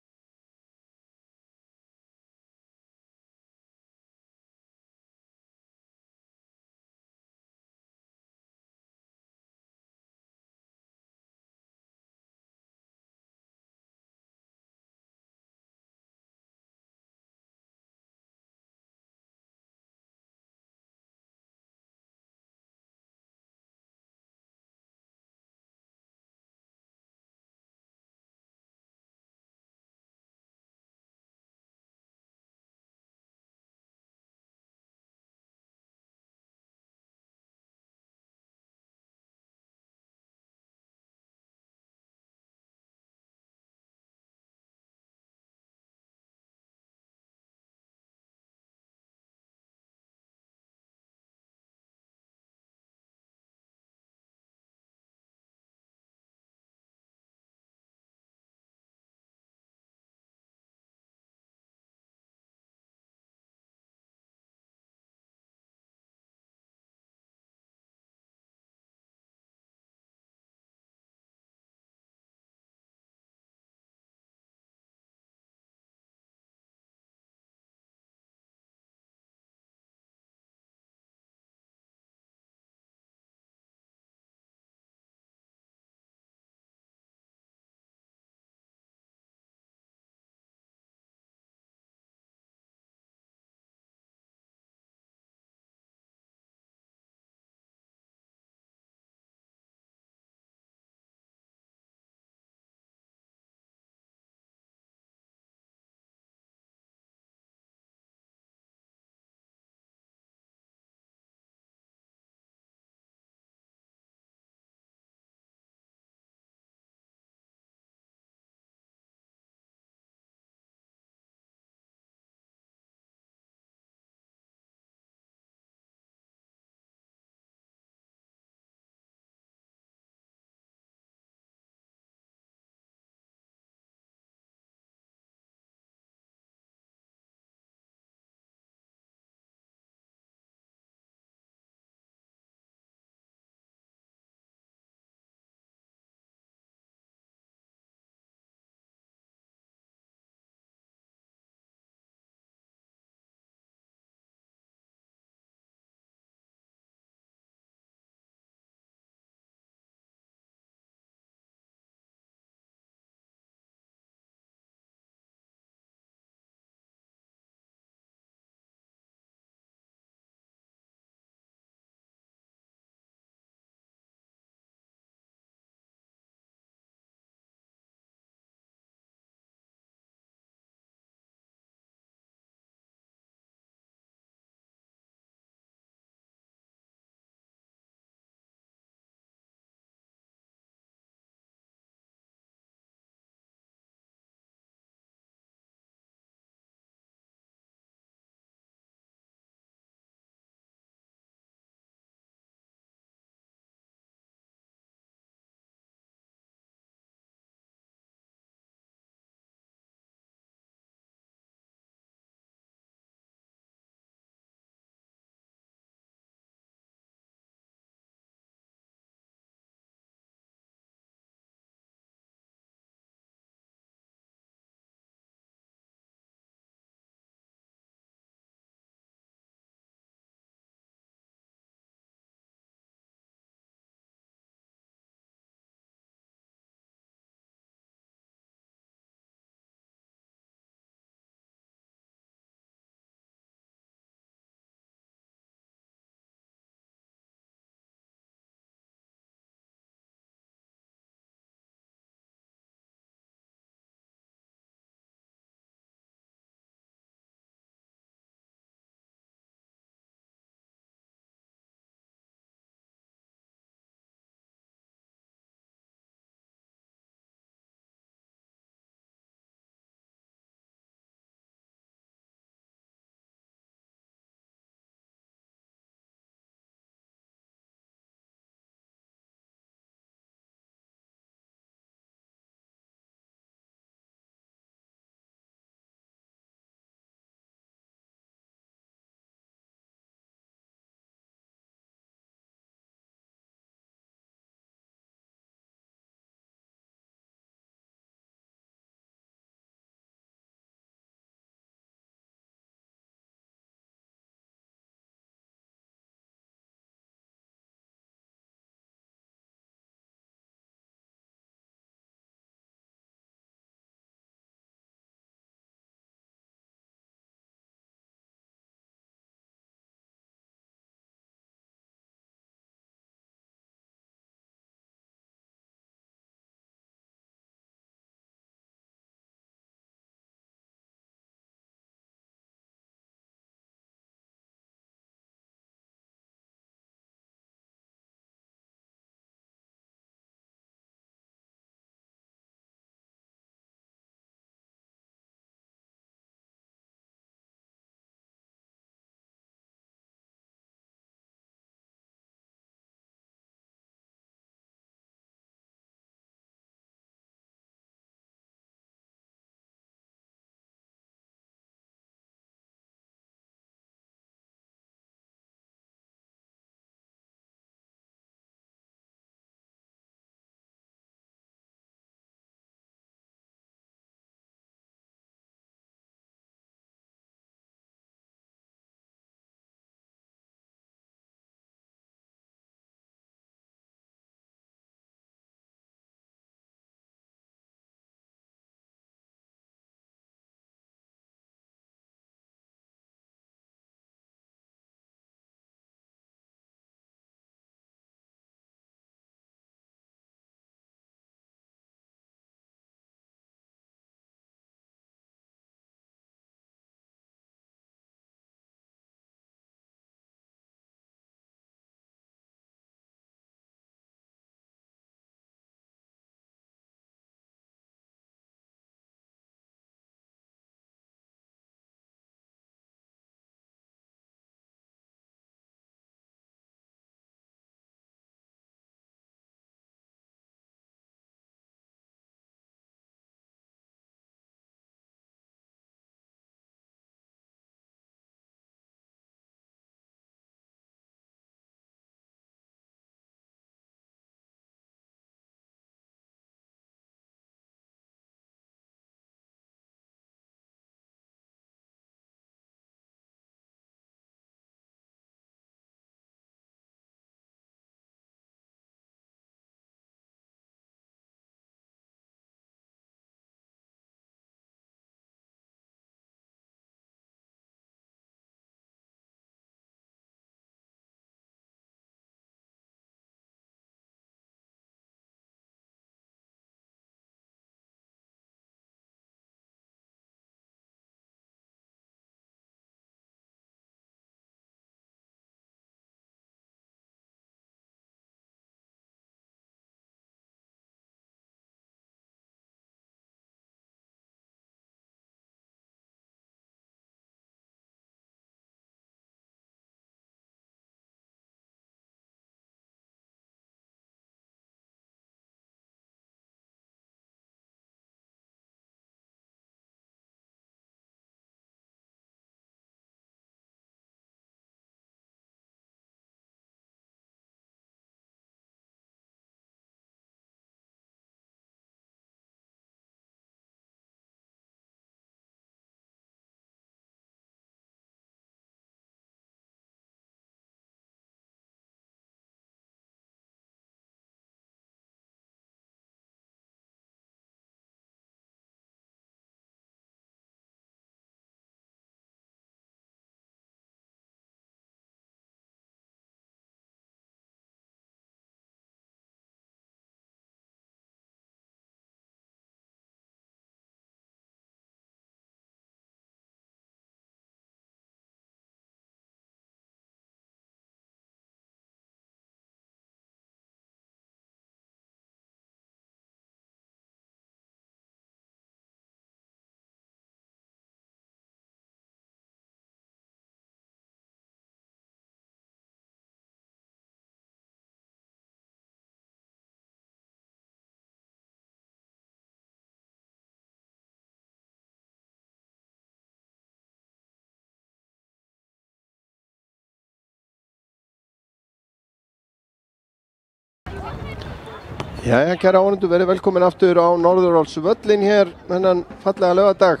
Jæja, kæra áhorfendur, verið velkomin aftur á Norðurálsvöllinn hér þennan fallega laugardag.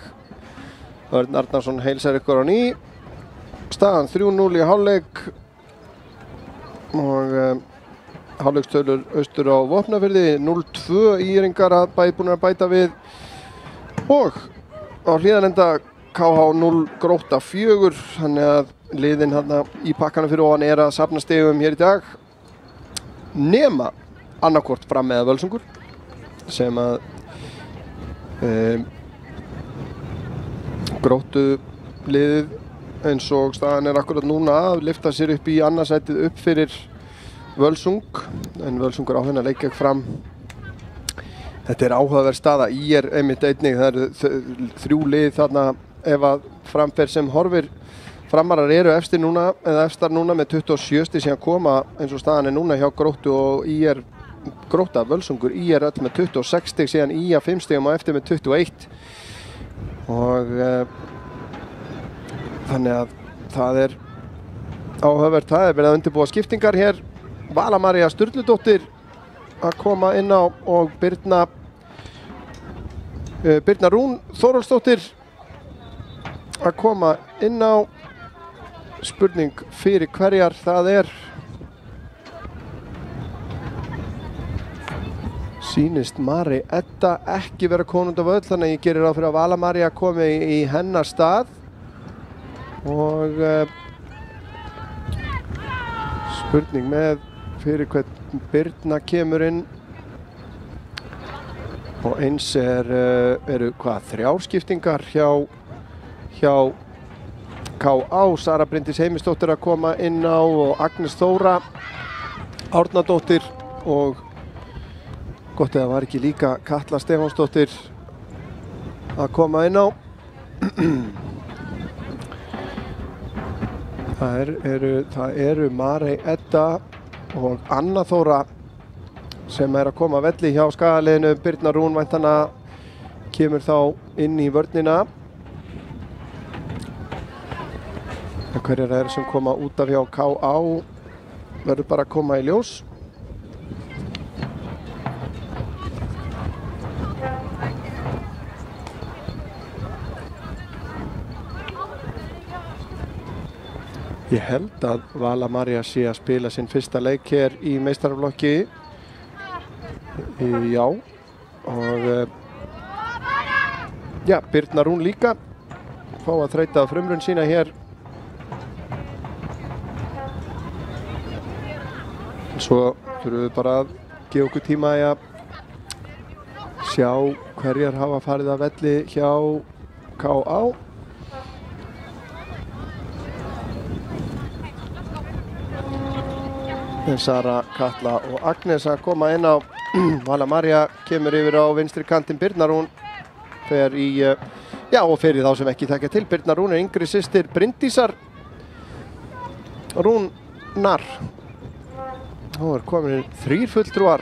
Örn Arnarsson heilsar ykkur á ný. Staðan 3-0 í hálfleik og hálfleikstölur austur á Vopnafirði 0-2 íringar búin að bæta við og á hliðarenda KH 0 Grótta 4, þannig að liðin hérna í pakkana fyrir ofan að safna stigum hér í dag nema annarkvort Fram eða Völsungur sem að Gróttu liðið eins og staðan akkurat núna að lyfta sér upp í annarsætið upp fyrir Völsung, en Völsungur á hennar leik gegn Fram. Þetta áhugaverð staða, einmitt einnig, það eru 3 lið þarna ef að Fram fer sem horfir. Framarar eru efstir núna, eða efstar núna með 27 stig síðan koma eins og staðan núna hjá Gróttu og Grótta, Völsungur, öll með 26 stig síðan 5 stigum á eftir með 21 og þannig að það áhugavert, það verið að undirbúa skiptingar hér. Vala María Sturludóttir að koma inn á og Birna Rún Þórólfsdóttir að koma inn á. Spurning fyrir hverjar það sýnist Mari Edda ekki vera komin út af völl, þannig að ég gerir ráð fyrir að Vala María komi í hennar stað og spurning með fyrir hvern Birna kemur inn og eins eru 3 skiptingar hjá KA. Sara Bryndís Heimisdóttir að koma inn á og Agnes Þóra Árnadóttir og gott eða var ekki líka Katla Stefánsdóttir að koma inn á. Það eru Marey Edda og Anna Þóra sem að koma að velli hjá skagaliðinu. Birna Rún væntanlega kemur þá inn í vörnina. En hverjar sem koma út af hjá KA verður bara að koma í ljós. Ég held að Vala María sé að spila sinn fyrsta leik hér í meistaraflokki. Já, og Birna Rún líka fá að þreyta frumrun sína hér. Svo þurfum við bara að gefa okkur tíma í að sjá hverjar hafa farið að velli hjá KA. Sara, Katla og Agnes að koma inn á. Vala María kemur yfir á vinstri kantinn. Birna Rún fer í, og fyrir þá sem ekki þekkja til, Birna Rún yngri systir Bryndísar Rúnar. Nú komin 3 fulltrúar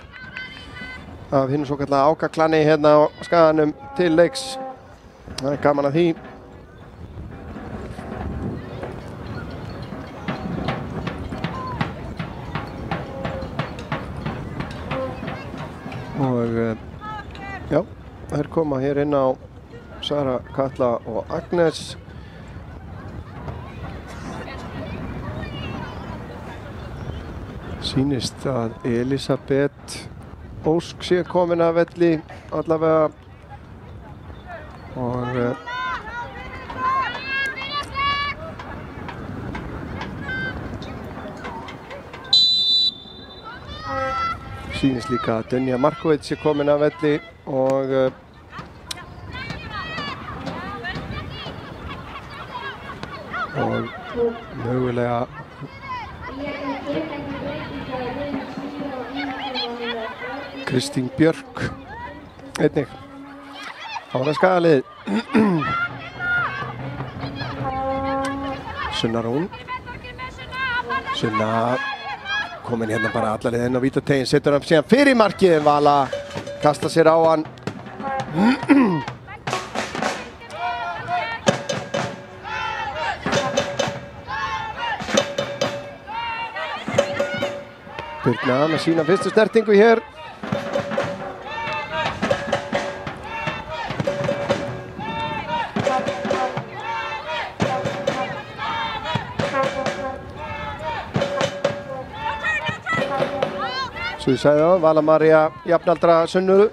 af hinu svo kallega Áka-klani hérna á skaganum til leiks. Það gaman að því. Og þær koma hér inn á Sara, Katla og Agnes. Sýnist að Elisabeth Ósk sé komin að velli allavega og sýnist líka að Dunja Markovits sé komin að velli og mögulega Kristín Björk einnig. Það var að skagalið. Sunna Rún. Sunna komin hérna bara allarleið inn á vítategin, setur hann síðan fyrir markið. Vala kasta sér á hann. Birna með sína fyrstu snertingu hér. Svo ég sagði það, Vala María jafnaldra Sunnu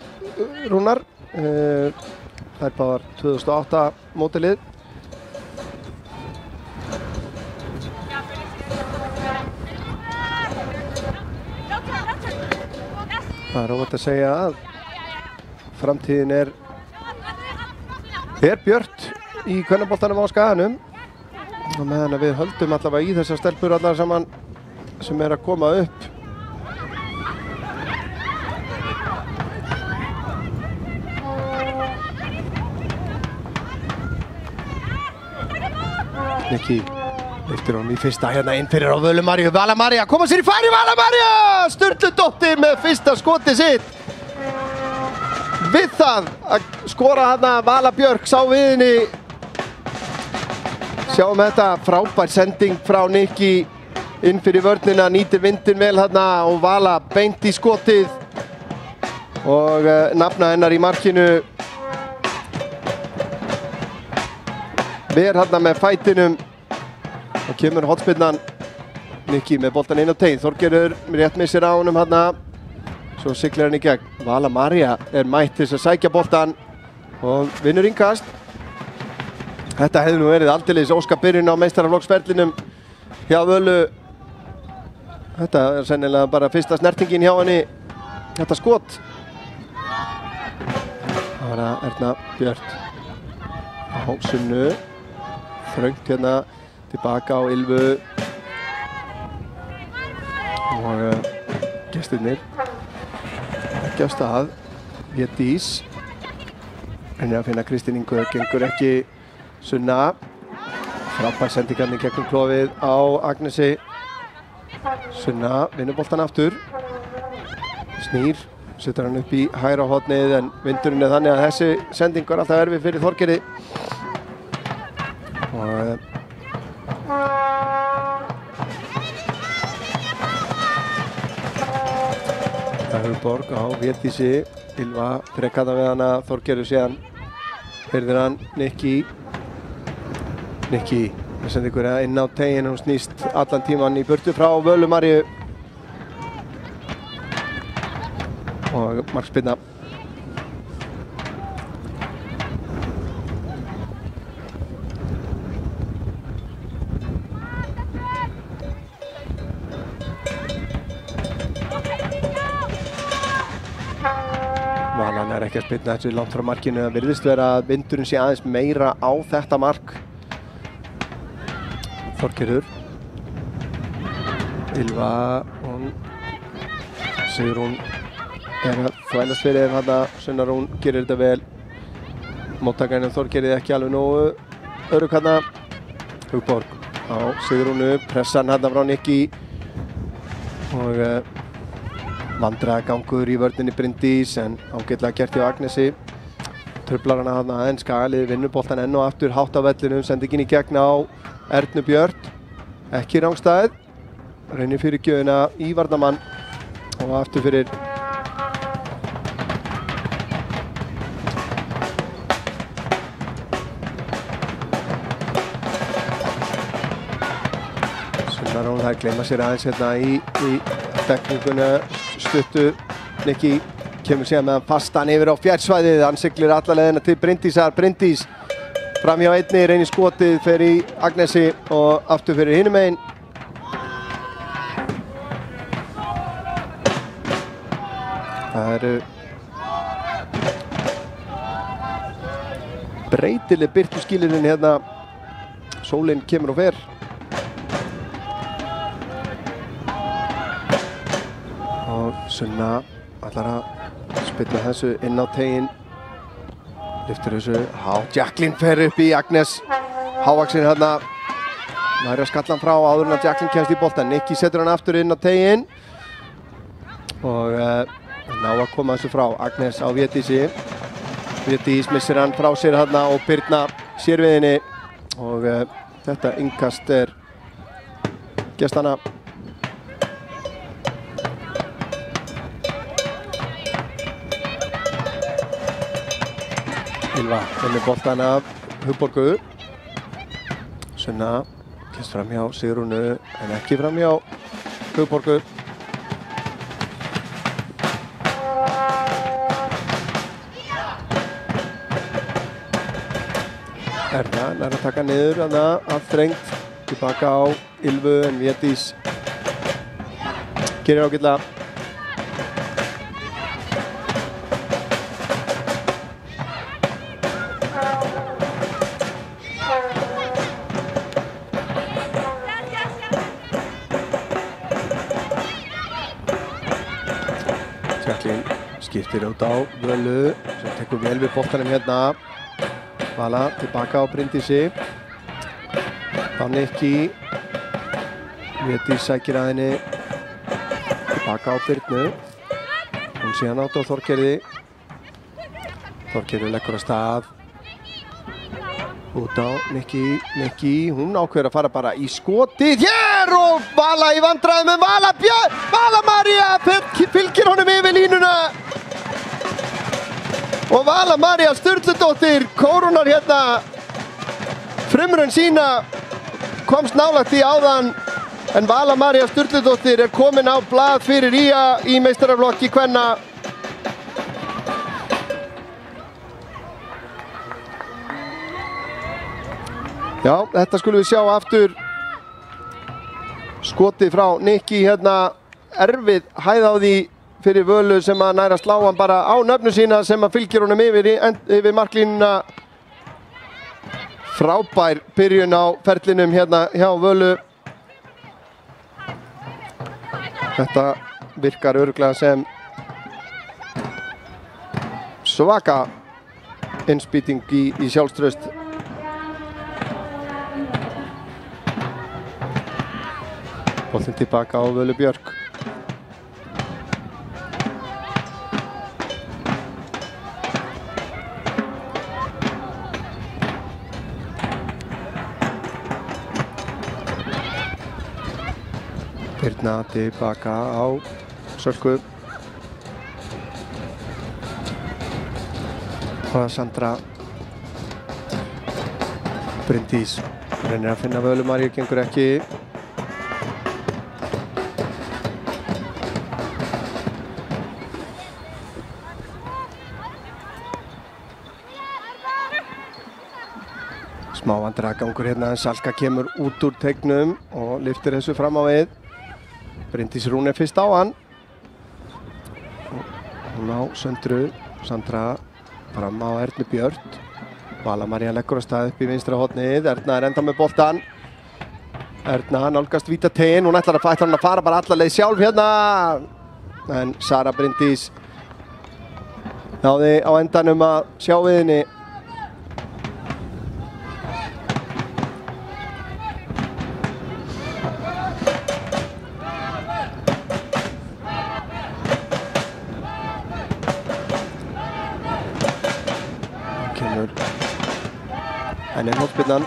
Rúnar. Þær báðar 2008 mótilið. Það óvægt að segja að framtíðin er björt í kvennaboltanum á Skaganum. Og meðan við höldum allavega í þessar stelpur allar saman sem að koma upp. Nikki lyftir honum í fyrsta hérna inn fyrir á Völu Maríu. Vala María koma sér í færi. Vala María Sturludóttir með fyrsta skotið sitt. Við það að skora hana Vala Björk sá við henni. Sjáum þetta, frábær sending frá Nikki inn fyrir vörnina, nýtir vindin vel hana og Vala beint í skotið og nafna hennar í markinu. Ver hana með fætinum og kemur hornspyrnan. Nikki með boltan inn á tein. Þorgerður rétt missir á honum hana. Svo siglir hann í gegn. Vala María mætt til þess að sækja boltan og vinnur innkast. Þetta hefði nú verið aldeilis óska byrjun á meistaraflokksferlinum hjá Völu. Þetta sennilega bara fyrsta snertingin hjá henni. Þetta skot. Það var að Erna Björt á Sunnu. Þröngt hérna tilbaka á Ylfu. Og gestirnir ekki af stað. Védís reynir að finna Kristín Ingu, gengur ekki. Sunna frábær sendingarnir gegnum klofið á Agnesi. Sunna vinnur boltan aftur, snýr, setur hann upp í hægra hornið en vindurinn þannig að þessi sending var alltaf erfið fyrir Þorgerði. Og Borg á Védísi. Ylva frekkaða við hana, Þorgerður síðan heyrðir hann Nikki sendi ykkur inn á tegin, hún snýst allan tíman í burtu frá Völu Maríu og markspyrna. Valan ekki að spyrna þessu langt frá markinu. Það virðist vera að vindurinn sé aðeins meira á þetta mark. Þorgerður, Ylva og Sigrún að þvælast fyrir hana. Sunna Rún gerir þetta vel. Móttakarinn Þorgerði ekki alveg nógu örugg hana. Hugborg á Sigrúnu, pressan hana frá Nikki og vandræðagangur í vörninni Bryndís en ágætlega gert hjá Agnesi. Truflar hana hana en Skagalið vinnur boltan enn og aftur hátt á vellinum, sendingin í gegn á Ernu Björt, ekki rangstæð, reynir fyrir gjöfina í varnarmann og aftur fyrir Sunna Rún. Það gleyma sér aðeins hérna í dekninguna stuttu. Nikki kemur síðan með hann fastan yfir á fjársvæðið, hann siglir alla leiðina til Bryndísar. Bryndís fram hjá einni, reynir skotið, fer í Agnesi og aftur fyrir hinum megin. Það eru breytileg birtuskilirinn hérna. Sólin kemur og fer. Og Sunna ætlar að spilla þessu inn á tegin. Lyftir þessu, Jacqueline fer upp í Agnes. Hávaxin hérna. Næri að skalla hann frá áður en að Jacqueline kemst í boltan. Nikki setur hann aftur inn á tegin. Og ná að koma þessu frá. Agnes á Védísi. Védís missir hann frá sér hérna og Birna sér við henni. Og þetta innkast gestanna. Ylva vinnur boltan af Hugborgu. Sunna kemst fram hjá Sigrúnu en ekki fram hjá Hugborgu. Erna nær að taka niður þarna aðþrengt tilbaka á Ylfu en Védís gerir ágætlega. Jacqueline skiptir út á Völu sem tekur vel við boltanum hérna. Vala tilbaka á Bryndísi. Þá Nikki. Védís sækir að henni. Tilbaka á Birnu. Hún síðan átt á Þorgerði. Þorgerði leggur að stað. Út á Nikki. Nikki, hún ákveður að fara bara í skotið hér og Vala í vandræðum með Vala María fylgir honum yfir línuna. Og Vala María Sturludóttir kórunar hérna frumraun sína, komst nálægt í áðan en Vala María Sturludóttir er komin á blað fyrir IA í meistaraflokki kvenna. Já, þetta skulum við sjá aftur. Skotið frá Nikki hérna, erfið hæð á því fyrir Völu sem að næra slá hann bara á nöfnu sína sem að fylgir honum yfir marklínuna. Frábær byrjun á ferlinum hérna hjá Völu. Þetta virkar örugglega sem svaka innspýting í sjálfstraust. Boltinn tilbaka á Völu Björk. Birna tilbaka á Sölku. Og Sandra. Bryndís reynir að finna Völu Maríu, gengur ekki. Smá vandræðagangur hérna en Salka kemur út úr teignum og lyftir þessu fram á við. Bryndís Rún er fyrst á hann. Hún á Söndru. Sandra fram á Ernu Björn. Vala María leggur að stað upp í vinstra hornið. Erna er enda með boltan. Erna nálgast vítatein. Hún ætlar að fara bara alla leið sjálf hérna. En Sara Bryndís náði á endanum að sjá við henni. En hóttspyrnan.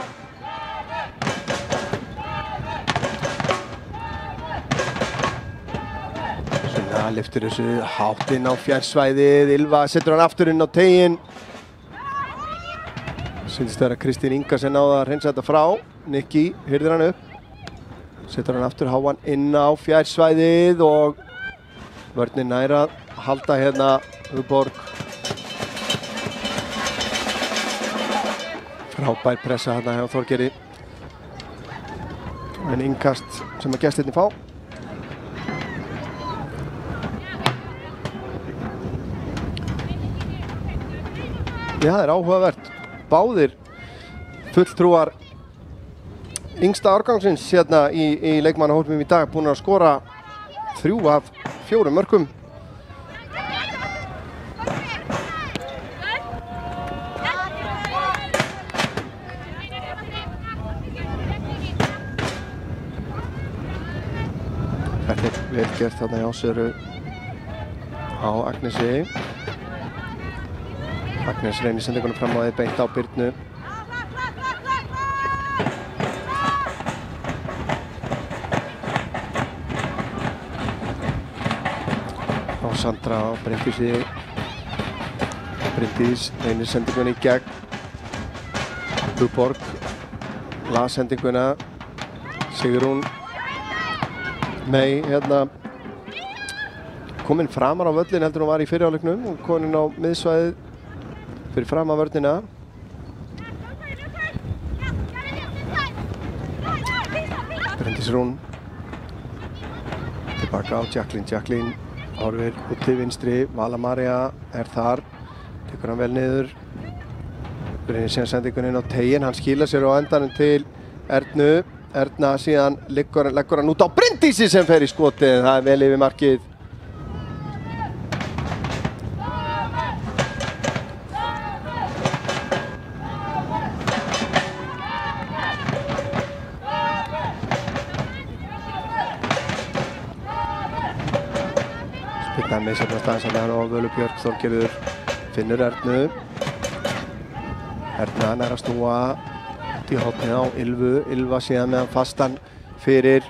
Svona lyftir þessu hátt inn á fjársvæðið. Ylva setur hann aftur inn á teiginn. Sýnist vera Kristín Inga sem náði að hreinsa þetta frá. Nikki hirðir hann upp. Setur hann aftur háan inn á fjársvæðið og vörnin nær að halda hérna Hugborg. Frábær pressa hérna hjá Þorgerði. En innkast sem að gestirnir fá. Já, það er áhugavert. Báðir fulltrúar yngsta árgangsins hérna í leikmannahópnum í dag búin að skora 3 af 4 mörkum. Þetta er vel gert þarna hjá Söru á Agnesi. Agnes reynir sendingunum fram á því beint á Birnu. Á Sandra á Bryndísi. Bryndís reynir sendingunni í gegn. Hugborg las sendinguna. Sigrún Mey hérna kominn framar á völlin heldur hún var í fyrri hálfleiknum og komin á miðsvæðið fyrir fram á vörnina. Bryndísrún tilbaka á Jacqueline horfir út til vinstri, Vala María þar, tekur hann vel niður reynir síðan sendingun inn á teiginn, hann skilar sér á endanum til Ernu, Erna síðan leggur hann út á Bryndísi sem fer í skotið, það vel yfir markið. Spilnaði misjafnast aðeins að meðan á Völu Björk, Þorgerður finnur Ernu. Erna nær að snúa út í hornið á Ylva síðan meðan fastan fyrir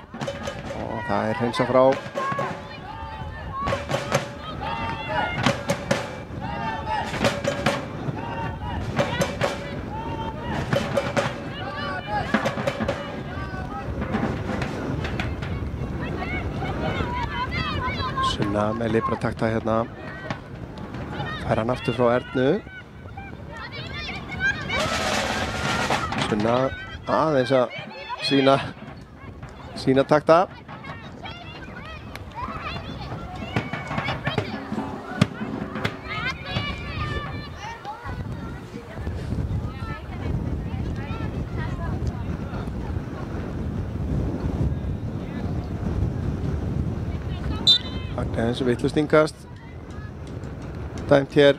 og það hreinsa frá. Sunna með libratakta hérna, fær hann aftur frá Ernu. Sunna aðeins að sína takta. Aðeins vitlaust stingast. Dæmt hér.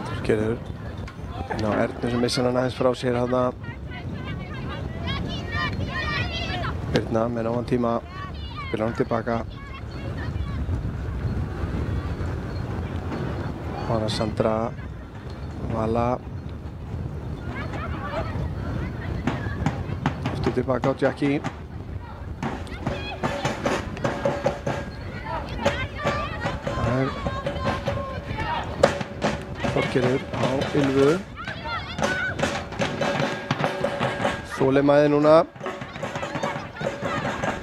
Þorgerður inn á Ernu sem missar hann aðeins frá sér þarna. Birna með nógan tíma, spilar hann tilbaka. Hana Sandra, Vala. Aftur tilbaka á Jackie. Þorgerður á Ylvu. Þolinmæði núna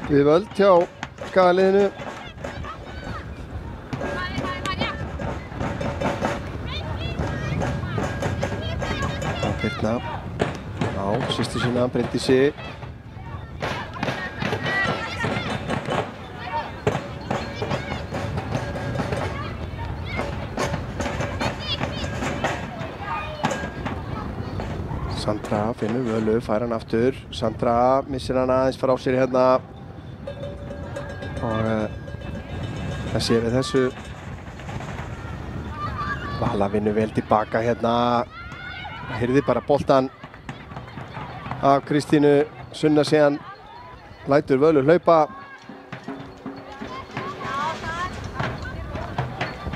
við völd hjá skagaliðinu. Birna á systur sína, Bryndísi. Sandra finnur Völu, fær hann aftur. Sandra missir hann aðeins frá sér hérna og það sé við þessu. Vala vinnur vel tilbaka hérna. Hirði bara boltan af Kristínu. Sunna síðan lætur Völu hlaupa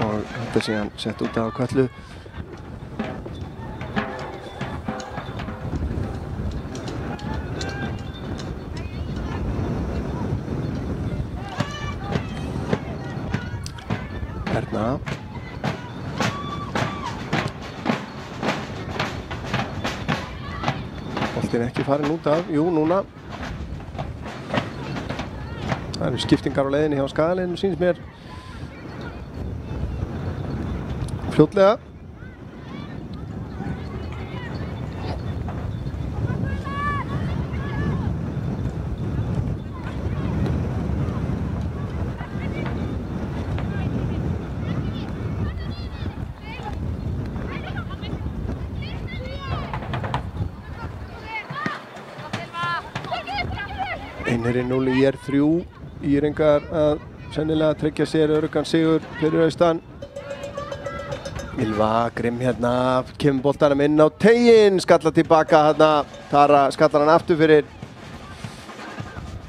og þetta síðan sett út af Köllu. Erna boltinn ekki farin út af, jú núna það eru skiptingar á leiðinni hjá skagaliðinu sýnist mér fljótlega. Einherji 0 í IR3. Íringar að sennilega tryggja sér öruggan sigur fyrir austan. Ylva grimm hérna, kemur boltanum inn á teiginn, skallar tilbaka hérna. Tara skallar hann aftur fyrir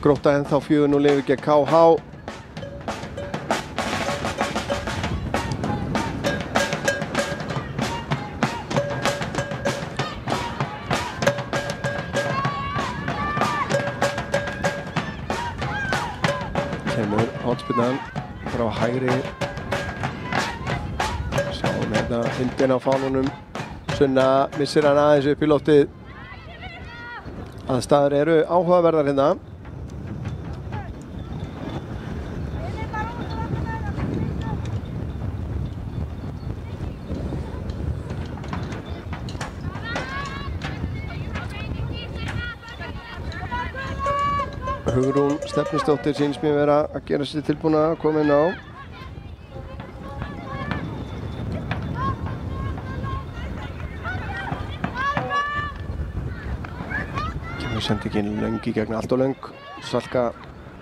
Grótta ennþá 4-0 yfir gegn KH. Hotspinnan frá hægri. Sjáum hérna hundin á fánunum. Sunna missir hann aðeins upp í loftið. Aðstæður eru áhugaverðar hérna. Hugrún Stefnisdóttir sýnist mér vera að gera sér tilbúna að koma inn á. Kemur sendingin löng í gegn, allt og löng. Salka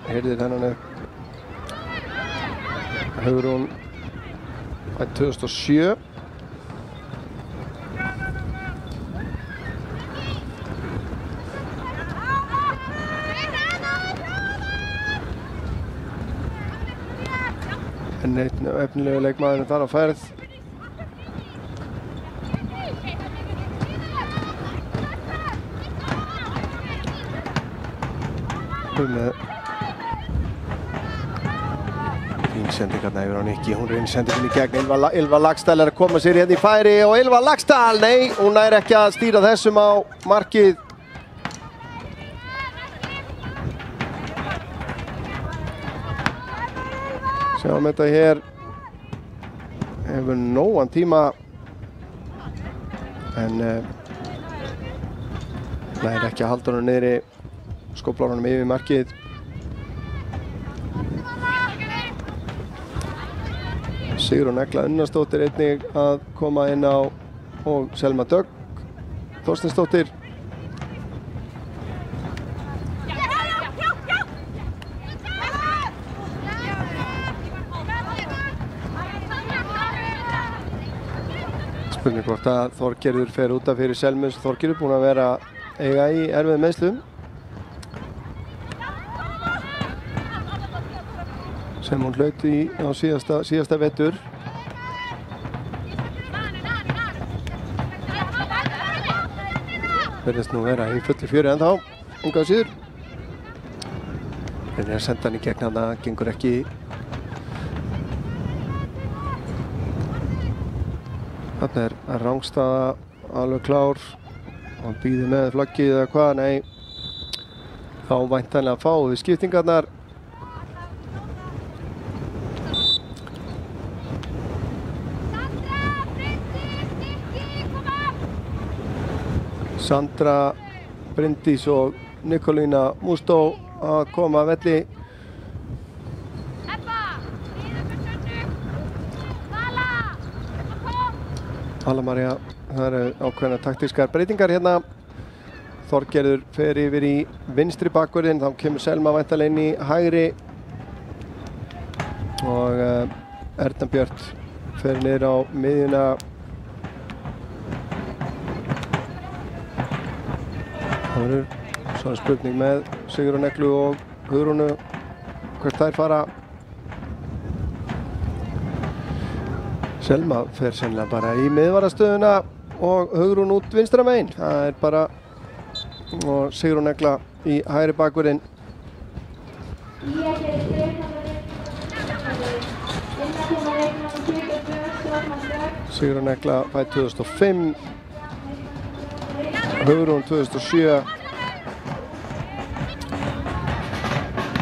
heyrðir hennan upp. Hugrún fædd 2007. En einn efnilegu leikmaðurinn þar á ferð. Með fín sendingarna yfir á Nikki, hún reynir sendingunni í gegn. Ylva Laxdal er að koma sér hérna í færi og Ylva Laxdal, nei, hún er ekki að stýra þessum á markið. Sjáum þetta hér, hefur nógan tíma en nær ekki að halda honum niðri, skóplar honum yfir markið. Sigrún Egla Unnarsdóttir einnig að koma inn á og Selma Dögg Þorsteinsdóttir. Spurning hvort að Þorgerður fer út af fyrir Selmu. Þorgerður búin að vera eiga í erfið meiðslum sem hún hlaut í á síðasta vetur. Verðist nú vera í fullu fjöri ennþá, engu að síður. Reynir að senda hann í gegn, það gengur ekki. Þarna er Rangstaða alveg klár og hann býður með flaggið eða hvað, nei. Þá væntanlega fáum við skiptingarnar. Sandra, Bryndís og Nikolína Mústó að koma að velli. Vala-María, það eru ákveðna taktískar breytingar hérna. Þorgerður fer yfir í vinstri bakvörðinn, þá kemur Selma væntanlega inn í hægri og Erna Björt fer niður á miðjuna. Það verður svona spurning með Sigrún Eglu og Hugrúnu hvert þær fara. Selma fer sennilega bara í miðvarastöðuna og Hugrún út vinstra megin. Það er bara og Sigrún Egla í hægri bakvörðinn. Sigrún Egla fædd 2005. Hugrún 2007.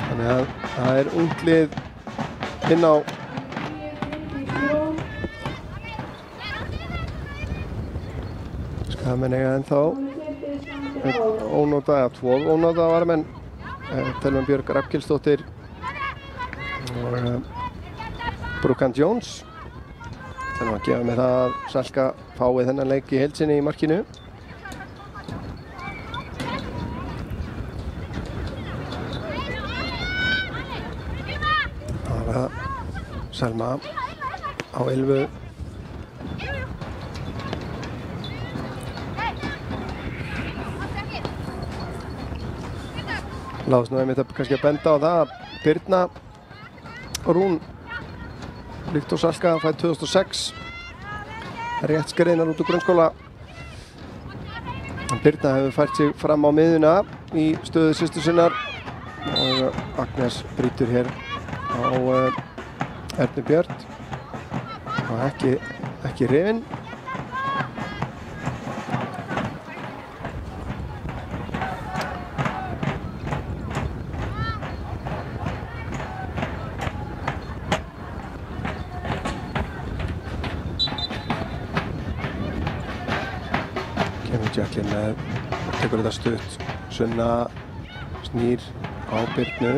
Þannig að það er ungt lið inn á. Skagamenn eiga ennþá ónóta, eða tvo ónóta varamenn. Thelma Björg Rafnkelsdóttir og Brookan Jones. Þannig að gefa mig það að Salka fái þennan leik í heild sinni í markinu. Það var Selma á 11. Láðist nú einmitt kannski að benda á það að Birna Rún, líkt og Salka, fædd 2006. Rétt skreinar út úr grunnskóla. Birna hefur fært sig fram á miðjuna í stöðu systur sinnar og Agnes brýtur hér á Ernu Björt og ekki rifin. Jacqueline tekur þetta stutt, Sunna snýr á Birnu.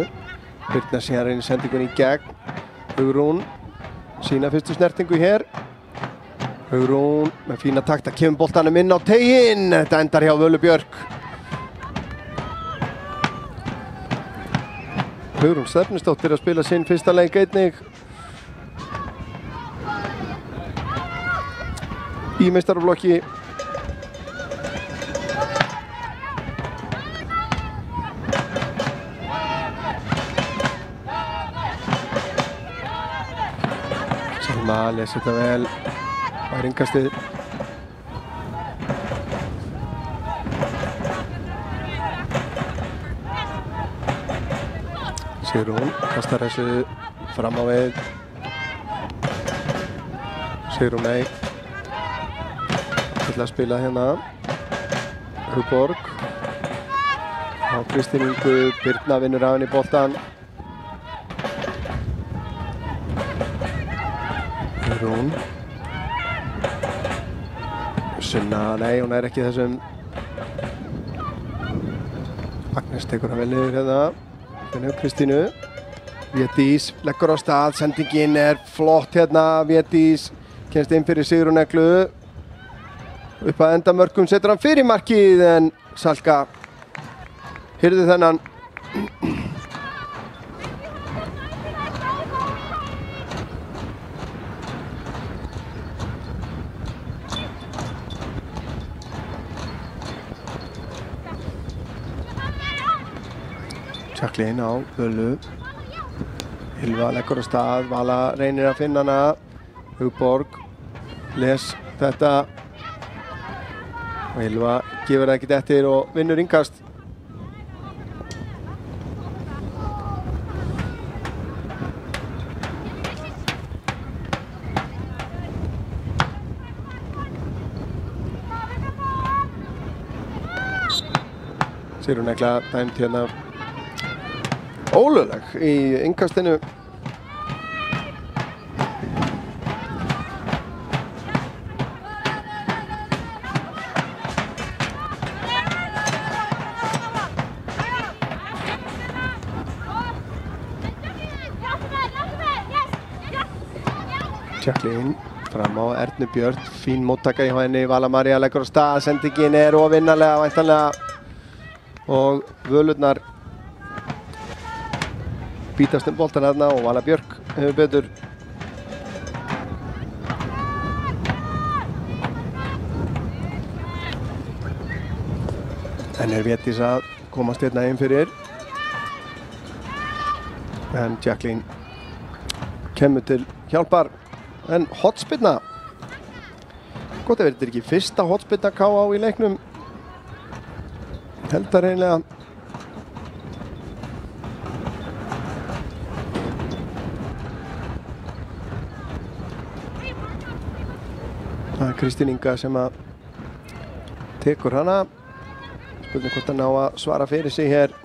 Birna síðan reynir sendingunni í gegn. Hugrún sína fyrstu snertingu hér. Hugrún með fína takta, kemur boltanum inn á teiginn. Þetta endar hjá Völu Björk. Hugrún Stefnisdóttir að spila sinn fyrsta leik einnig í meistaraflokki. Selma lesi þetta vel. Það er innkastið. Sigrún kastar þessu fram á við. Sigrún nei. Til að spila hérna. Hugborg. Á Kristín Ingu. Birna vinnur af henni boltan. Sigrún. Sunna, nei, hún er ekki þessum. Agnes tekur hann vel niður hérna. Finnur Kristínu. Védís leggur á stað, sendingin er flott hérna. Védís kemst inn fyrir Sigrún Eglu. Upp að enda mörkum setur hann fyrir markið en Salka hirði þennan. Jacqueline á Völu. Ylva leggur á stað, Vala reynir að finna hana. Hugborg les þetta. Og Ylva gefur það ekkert eftir og vinnur innkast. Sigrún Egla dæmt hérna ólögleg í innkastinu. Jacqueline fram á Ernu Björn, fín móttaka í henni. Vala María leggur á stað, sendingin er ofinnalega væntanlega og Völurnar bítast boltan þarna og Vala Björk hefur betur. En er Védís að komast hérna inn fyrir. En Jacqueline kemur til hjálpar. En hotspinna. Gott ef þetta er ekki fyrsta hotspinna KA í leiknum. Held það reynilega. Það er Kristín Inga sem að tekur hana. Spurning hvort hann á að svara fyrir sig hér.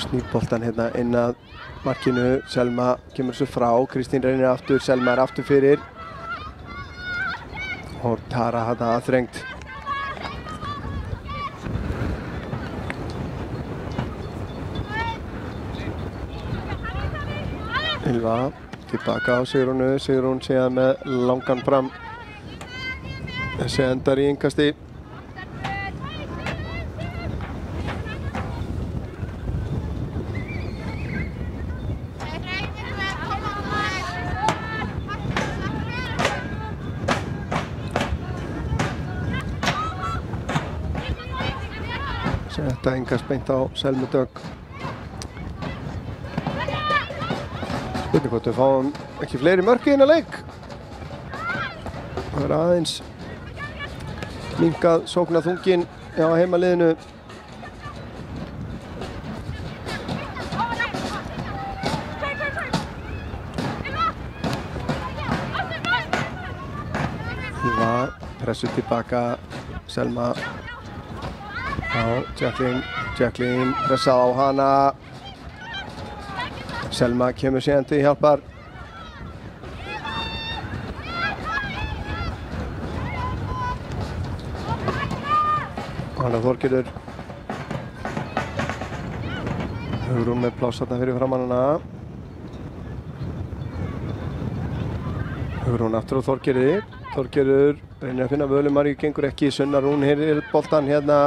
Snýr boltan hérna inn að markinu. Selma kemur svo frá. Kristín reynir aftur. Selma er aftur fyrir. Og Tara hana aðþrengt. Ylva tilbaka á Sigrúnu. Sigrún séðan með langan fram. Þessi endar í innkasti. Þetta innkast beint á Selmu Dögg. Spurning hvort við fáum ekki fleiri mörk í þennan leik. Það er aðeins minnkað sóknarþunginn hjá heimaliðinu. Ylva pressu tilbaka. Selma á Jacqueline. Jacqueline pressað á hana. Selma kemur síðan til hjálpar. Hanna Þorgerður. Hugrún með pláss þarna fyrir framan hana. Hugrún aftur á Þorgerði. Þorgerður reynir að finna Völu Maríu, gengur ekki. Sunna Rún hér boltan hérna.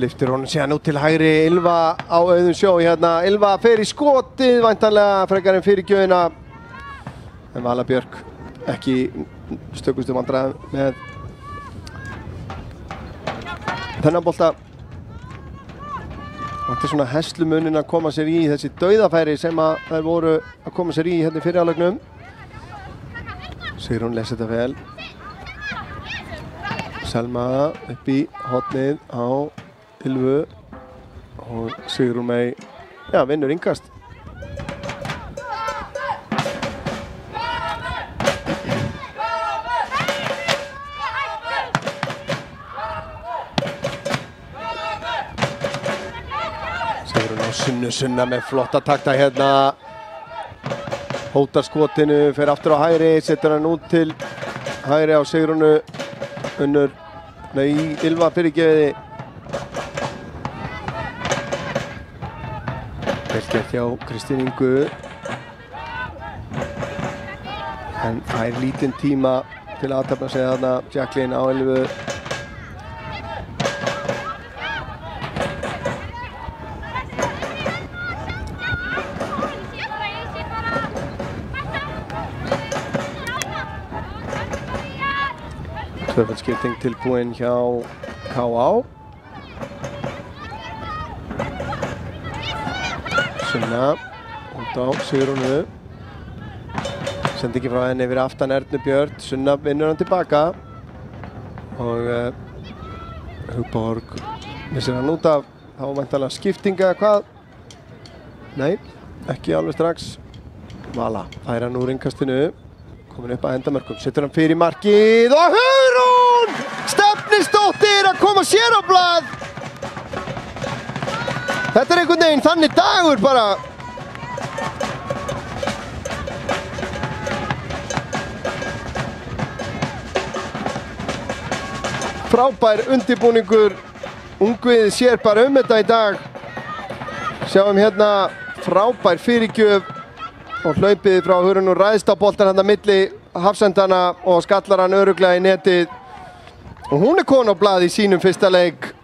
Lyftir honum síðan út til hægri. Ylva á Auðun Sjó hérna. Ylva fer í skotið, væntanlega frekar en fyrirgjöfina. En Vala Björk ekki stökustu vandræðum með þennan bolta. Þetta er svona heslumunin að koma sér í þessi dauðafæri sem að þær voru að koma sér í hérna í fyrri hálfleiknum. Sigrún les þetta vel. Selma upp í hornið á Ylvu og Sigrún Mey, já, vinnur innkast. Sunna með flotta takta hérna. Hótar skotinu, fer aftur á hægri, setur hann út til hægri á Sigrúnu. Ylva fyrirgefiði. Vel gert hjá Kristín Ingu. En fær lítinn tíma til að athafna sig þarna. Jacqueline á Ylvu. Tvöfaldskipting tilbúin hjá K.A. Sunna út á Sigrúnu. Sendi ekki frá henni yfir aftan Ernu Björn. Sunna vinnur hann tilbaka. Og Hugborg missir hann út af. Þá væntanlega skiptinga hvað? Nei, ekki alveg strax. Vala fær hann úr innkastinu. Komin upp að endamörkum, setur hann fyrir markið og Hugrún Stefnisdóttir að koma sér á blað. Þetta er einhvern veginn þannig dagur bara. Frábær undirbúningur. Ungviðið sér bara þetta í dag. Sjáum hérna frábær fyrirgjöf. Og hlaupið frá Hugrún og ræðst á boltan hérna milli hafsendana og skallar hann örugglega í netið. Og hún er komin á blað í sínum fyrsta leik.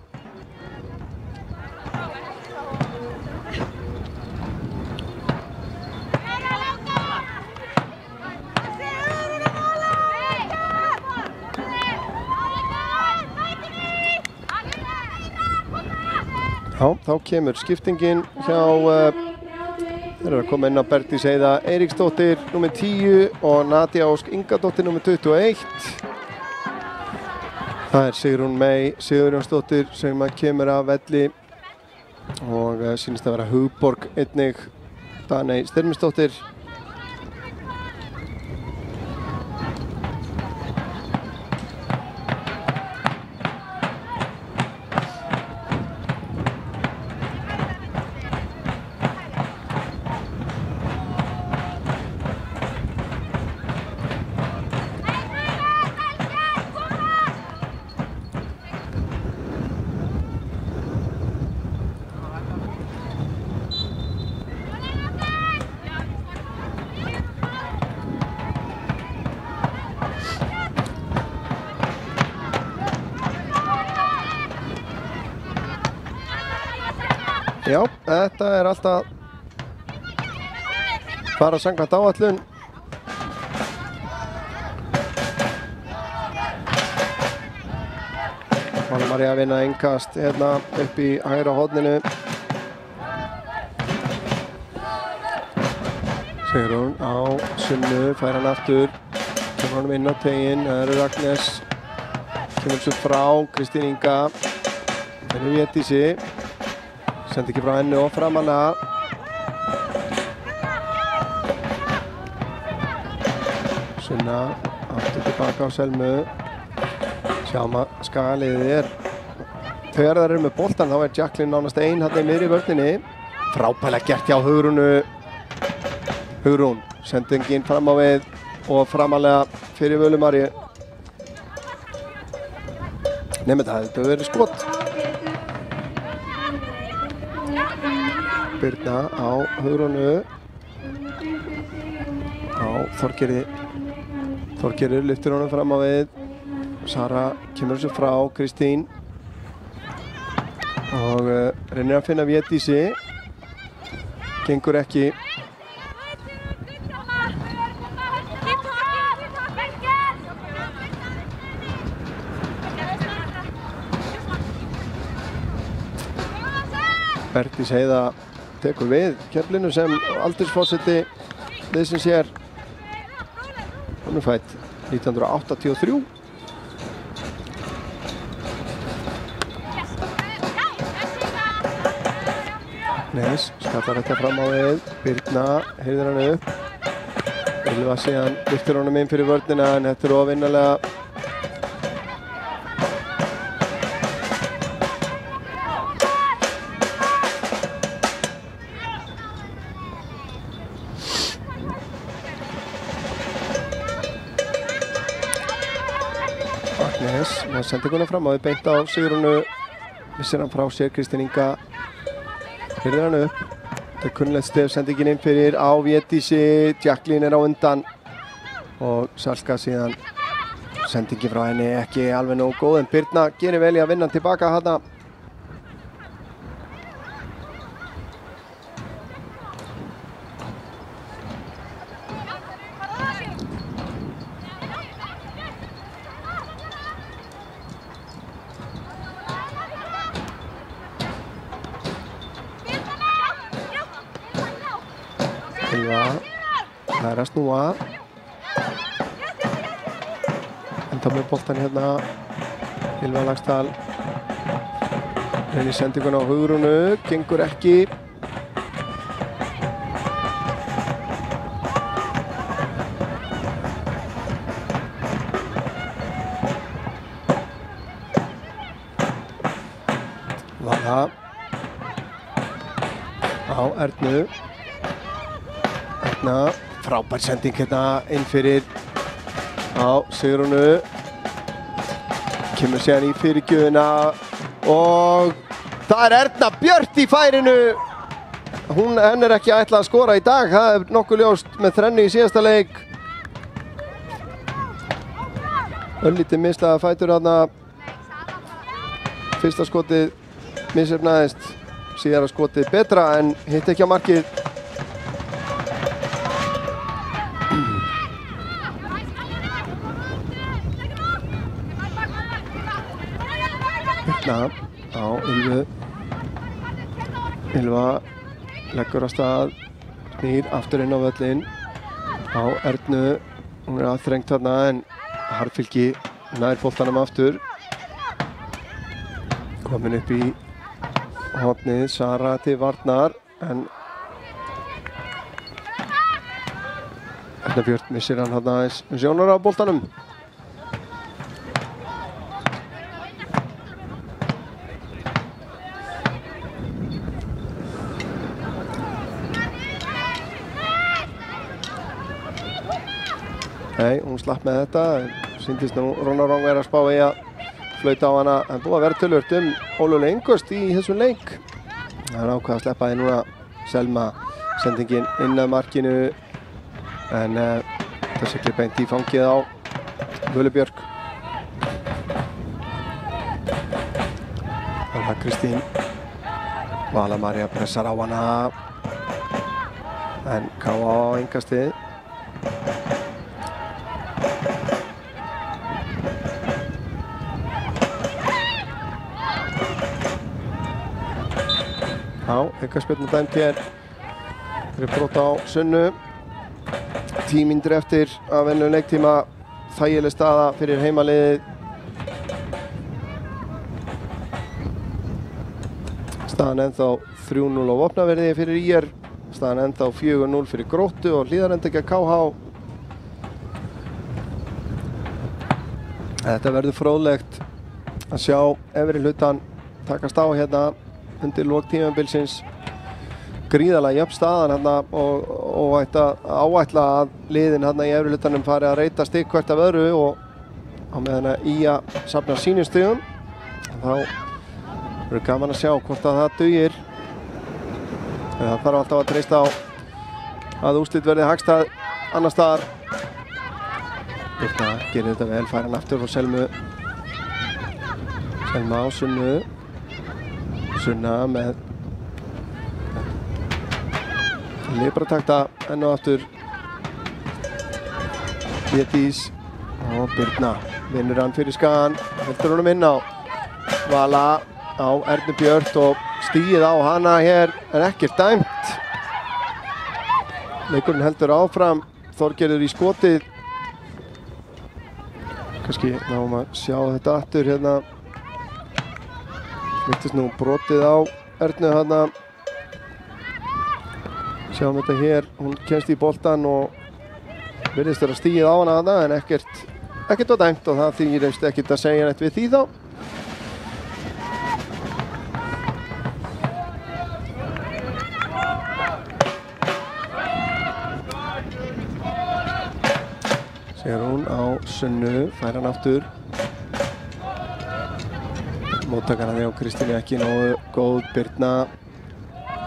Já, þá kemur skiptingin hjá þeir eru að koma inn á Bergdís Heiða Eiríksdóttir nr. 10 og Nadia Ósk Ingadóttir nr. 21. Það er Sigrún Mey Sigurjónsdóttir sem kemur af velli og sýnist að vera Hugborg einnig Daney Styrmisdóttir. Já, þetta er alltaf bara samkvæmt áætlun. Vala María að vinna innkast hérna upp í hægra horninu. Sigrún á Sunnu, fær hann aftur. Kemur honum inn á teginn, það eru Agnes. Kemur svo frá, Kristín Inga. Það er Védísi. Sendi ekki frá henni og framanna. Sunna aftur tilbaka á Selmu. Sjáum að skagaliðið er. Þegar það eru með boltan þá er Jacqueline nánast ein hérna í miðri vörninni. Frábærlega gert hjá Hugrúnu. Hugrún sendingin fram á við og framalega fyrir Völu Maríu. Nefnir það hefði verið skot. Birna á Hugrúnu á Þorgerði. Þorgerður lyftir honum fram á við. Sara kemur þessu frá, Kristín og reynir að finna Védísi. Gengur ekki. Bergdís Heiða tekur við keflinu sem aldursforseti liðsins hér. Hún er fædd 1983. Nes skapar þetta fram á við. Birna heyrðir hann upp. Ylva síðan lyftir honum inn fyrir vörnina en þetta er ofinnalega. Það sendi konar fram á því beint á Sigrúnu. Missir hann frá sér, Kristín Inga hirðir hann upp. Þetta er kunnlegt stef, sendingin inn fyrir á Védísi. Jacqueline er á undan og Salka síðan sendingin frá henni ekki alveg nógu góð en Birna gerir vel í að vinna hann tilbaka hana. Það er að snúa. Enda með boltan hérna. Ylva Laxdal. Reynir sendingun á Hugrúnu. Gengur ekki. Vala. Á Ernu. Erna. Frábær sending hérna inn fyrir á Sigrúnu. Kemur síðan í fyrirgjöfina og það er Erna Björt í færinu. Henn er ekki ætlað að skora í dag. Það er nokkuð ljóst með þrennu í síðasta leik. Örlítið mislaða fætur þarna. Fyrsta skotið misheppnaðist. Síðara skotið betra en hitt ekki á markið. Birna á Ylvu. Ylva leggur af stað, snýr aftur inn á völlinn á Ernu. Hún er aðþrengt þarna en Harðfylki nær boltanum aftur. Komin upp í hornið, Sara til varnar en Erna Björt missir hann þarna aðeins sjónar á boltanum. Nei, hún slapp með þetta, sýndist nú Róna Rong vera að spá í að flauta á hana, en búið að vera tölvört Ólöfu Ingöst í þessum leik. Það er ákveð að sleppa því núna Selma sendingin inn að markinu, en það siglir beint í fangið á Völu Björk. Vala Kristín, Vala María pressar á hana, en K.A. á Ingastið. Aukaspyrna dæmt hér fyrir brot á Sunnu. 10 mínútur eftir að venjulegum leiktíma. Þægileg staða fyrir heimaliðið. Staðan ennþá 3-0 á Vopnafirði fyrir ÍR. Staðan ennþá 4-0 fyrir Gróttu og Hlíðarenda KH. Þetta verður fróðlegt að sjá efri hlutan takast á hérna undir lok tímabilsins. Gríðarlega jöfn staðan hérna og áætla að liðin hérna í efri hlutanum fari að reyta stig hvert af öðru og á meðan að IA safnar sínum stigum. Þá verður gaman að sjá hvort að það dugir Það þarf alltaf að treysta á að úrslit verði hagstæð annars staðar. Birna gerir þetta vel, fær hann aftur frá Selmu. Selma á Sunnu. Sunna með libratakta enn og aftur. Védís og Birna vinnur hann fyrir skagan, heldur honum inn á Vala á Ernu Björt og stíið á hana hér er ekkert dæmt. Leikurinn heldur áfram, Þorgerður í skotið. Kannski náum að sjá þetta aftur hérna. Virtist nú brotið á Ernu hana. Sjáum þetta hér, hún kemst í boltan og virðist vera stíið á hana þarna en ekkert var dæmt og það þýðir ekkert að segja neitt við því þá. Sér hún á Sunnu, fær hann aftur. Móttakana því á Kristínu ekki nógu góð. Birna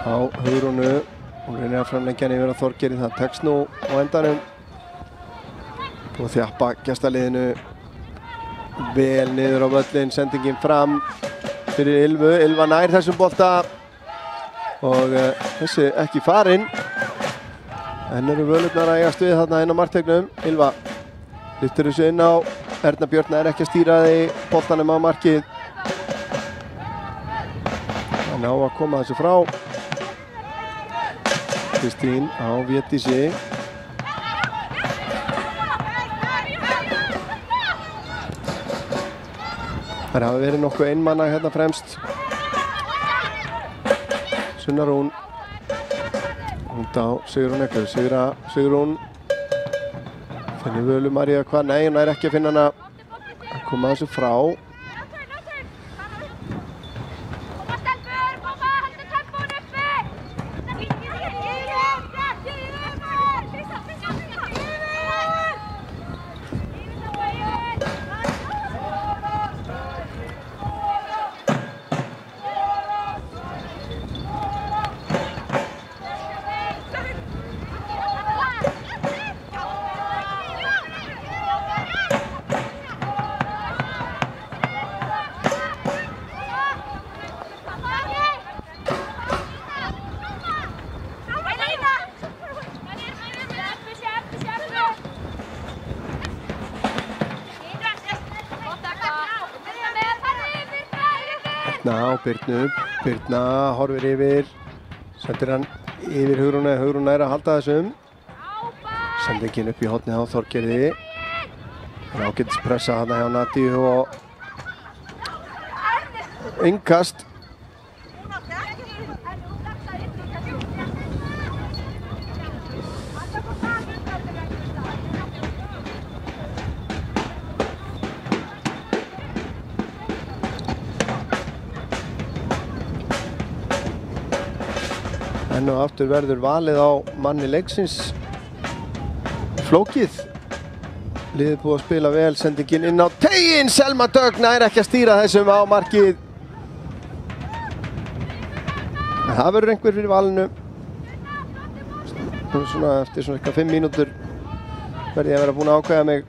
á Hugrúnu. Hún reynir að framlengja hann yfir á Þorgeiri, það tekst nú á endanum. Og þjappa gestaliðinu vel niður á völlin, sendingin fram fyrir Ylfu. Ylfa nær þessum bolta og þessi ekki farinn. En eru völurnar að eigast við þarna inn á marktegnum. Ylfa lyftir þessu inn á. Erna Björn er ekki að stýra því boltanum á markið. Það ná að koma þessu frá. Kristín á Védísi. Það hafa verið nokkuð einmanna hérna fremst. Sunna Rún. Út á Sigrún Ekkur. Sigrún. Finnur Völu María hvað? Nei, hún er ekki að finna hana. Að koma þessu frá. Birna á Birnu. Birna horfir yfir. Sendir hann yfir Hugrúnu. Hugrún er að halda þessum. Sendingin upp í hornið á Þorgerði. Ágætis pressa hana hjá Nadíu og innkast. Enn og aftur verður valið á manni leiksins. Flókið. Liðið búið að spila vel, sendingin inn á teiginn. Selma Dögg nær ekki að stýra þessum á markið. En það verður einhver fyrir valinu. Svona eftir svona eitthvað 5 mínútur verði ég að vera búinn að ákveða mig.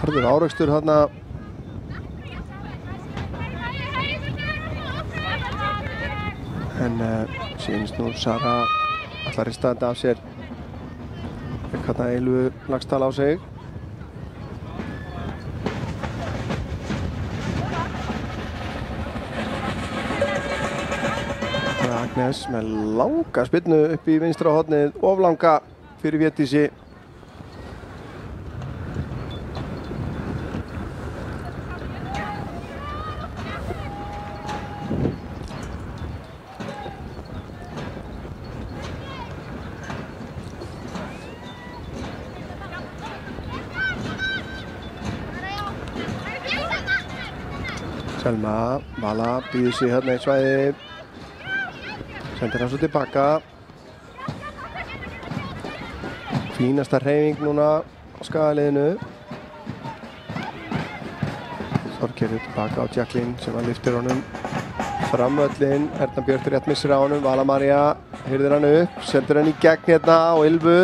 Harður árekstur þarna. En sýnist nú Sara ætlar að rista þetta af sér. Fekk hérna Ylfu Laxdal á sig. Agnes með langa spyrnu upp í vinstra hornið, oflanga fyrir Védísi. Selma, Vala býður sig hérna í svæði. Sendir hann svo tilbaka. Fínasta hreyfing núna á skagaliðinu. Þorgerður tilbaka á Jacqueline sem hann lyftir honum framvöllin. Erna Björt rétt missir á honum. Vala María hirðir hann upp, sendur hann í gegn hérna á Ylfu.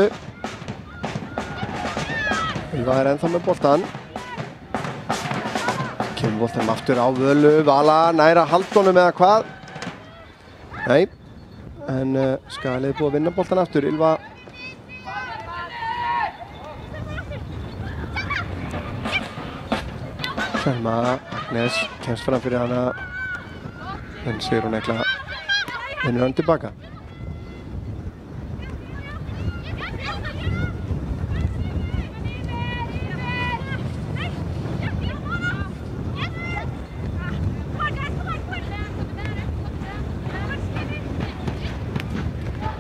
Ylva ennþá með boltan. Kemur boltan aftur á Völu. Vala næra haldunum eða hvað? Nei, en Skagalið búið að vinna boltan aftur. Ylva Selma Agnes kemst fram fyrir hana, en Sigrún Egla vinnur hann tilbaka.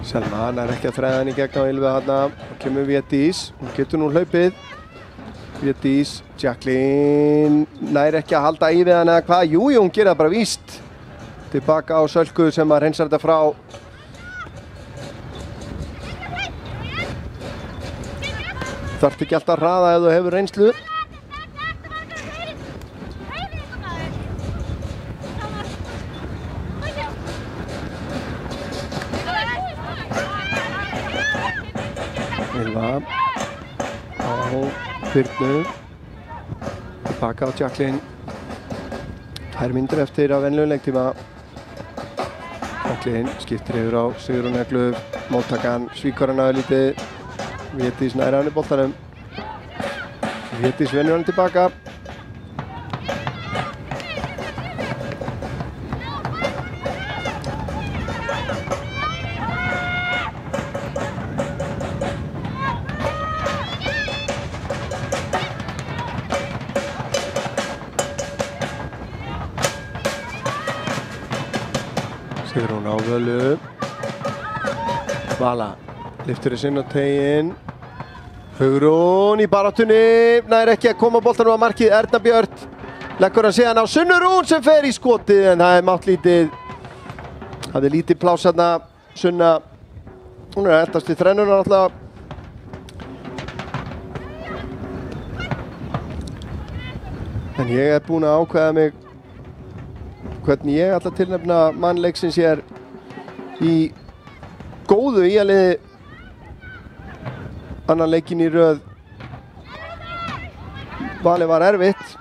Selma nær ekki að þræða hann í gegn á Ylfu þarna og kemur Védís. Hún getur nú hlaupið. Védís, Jacqueline nær ekki að halda í við hann eða hvað? Jú, hún gerir það bara víst. Tilbaka á Sölku sem að hreinsar þetta frá. Þarft ekki alltaf að hraða ef þú hefur reynslu. Ylva á Birnu. Tilbaka á Jacqueline. 2 mínútur eftir af venjulegum leiktíma. Jacqueline skiptir yfir á Sigrún Eglu. Móttakan svíkar hann aðeins. Védís nær hann í boltanum. Védís vinnur hann tilbaka. Sigrún á Völu. Vala lyftir þess inn á teginn. Hugrún í baráttunni. Nær ekki að koma boltanum á markið. Erna Björt leggur hann síðan á Sunnu Rún sem fer í skotið, en það er máttlítið. Það er lítið pláss hérna. Sunna, hún er að eldast í þrennuna alltaf. En ég er búinn að ákveða mig hvernig ég ætla að tilnefna mann leiksins hér í góðu íaliði annan leikinn í röð. Valið var erfitt,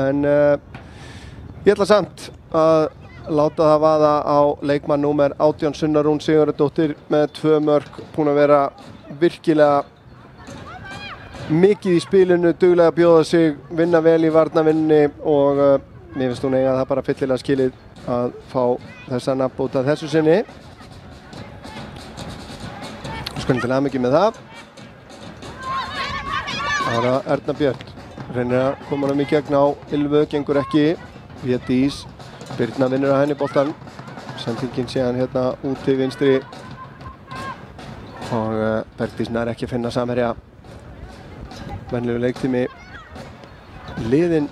en ég ætla samt að láta það vaða á leikmann númer 18 Sunna Rún Sigurðardóttir með 2 mörk, búin að vera virkilega mikið í spilinu, duglega að bjóða sig, vinna vel í varnarvinni og mér finnst hún eiga það bara fyllilega skilið að fá þessa nafnbóta þessu sinni. Skulum til hamingju með það. Ára Erna Björt reynir að koma hann í gegn á Ylfu, gengur ekki. Védís, Birna vinnur að henni boltan. Sendingin sé hann hérna út til vinstri og Bergdís nær ekki að finna samherja. Venjulegu leiktími liðinn.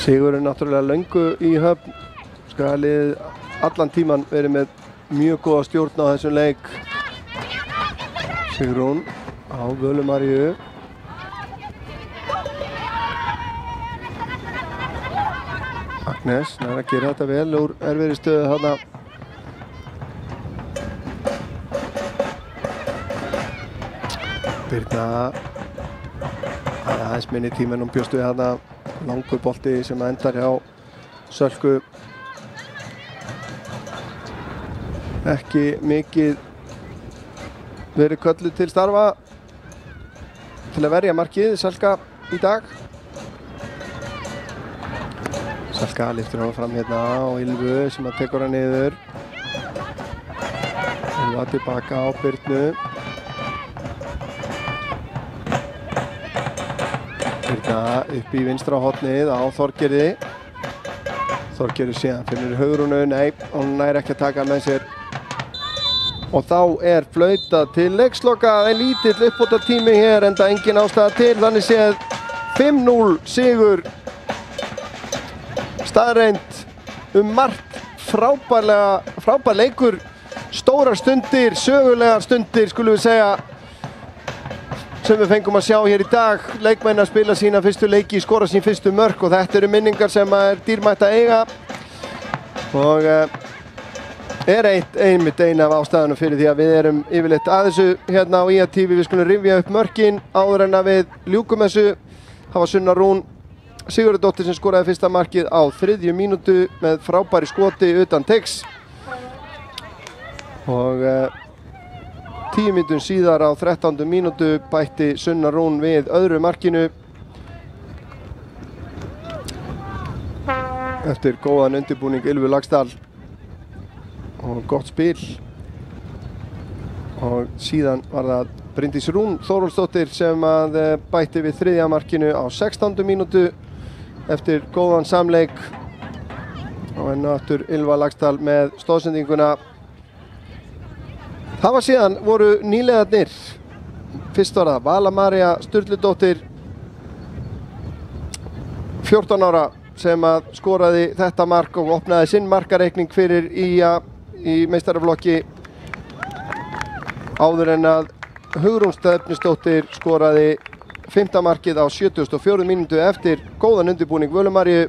Sigur er náttúrulega löngu í höfn. Skagalið allan tíman verið með mjög góða stjórn á þessum leik. Sigrún á Völu Maríu. Agnes nær að gera þetta vel úr erfiðri stöðu þarna. Birna aðeins minni tíma en bjóst við þarna. Langur bolti sem endar hjá Sölku. Ekki mikið verið kölluð til starfa til að verja markið Sölka í dag. Sölka lyftir hann fram hérna á Ylfu sem að tekur hann niður. Ylva tilbaka á Birnu. Birna upp í vinstra hornið á Þorgerði. Þorgerður síðan finnur Hugrúnu, nei, hún nær ekki að taka með sér. Og þá er flautað til leiksloka, en lítill uppbótartími hér, enda engin ástæða til. Þannig séð 5-0 sigur staðreind margt, frábær leikur, stórar stundir, sögulegar stundir skulum við segja, sem við fengum að sjá hér í dag. Leikmenn að spila sína fyrstu leiki, skora sín fyrstu mörk og þetta eru minningar sem dýrmætt að eiga og einmitt ein af ástæðunum fyrir því að við erum yfirleitt að þessu hérna á IA-TV. Við skulum rifja upp mörkin áður en að við ljúkum þessu. Það var Sunna Rún Sigurðardóttir sem skoraði fyrsta markið á 3. mínútu með frábæri skoti utan teigs og 10 mínútum síðar á 13. mínútu bætti Sunna Rún við öðru markinu eftir góðan undirbúning Ylfu Laxdal og gott spil og síðan var það Bryndís Rún Þórólfsdóttir sem að bætti við 3. markinu á 16. mínútu eftir góðan samleik og enn aftur Ylfa Laxdal með stoðsendinguna. Það var síðan voru nýliðarnir. Fyrst var það Vala María Sturludóttir 14 ára sem að skoraði þetta mark og opnaði sinn markareikning fyrir IA í meistaraflokki áður en að Hugrún Stefnisdóttir skoraði 5. markið á 74. mínútu eftir góðan undirbúning Völu Maríu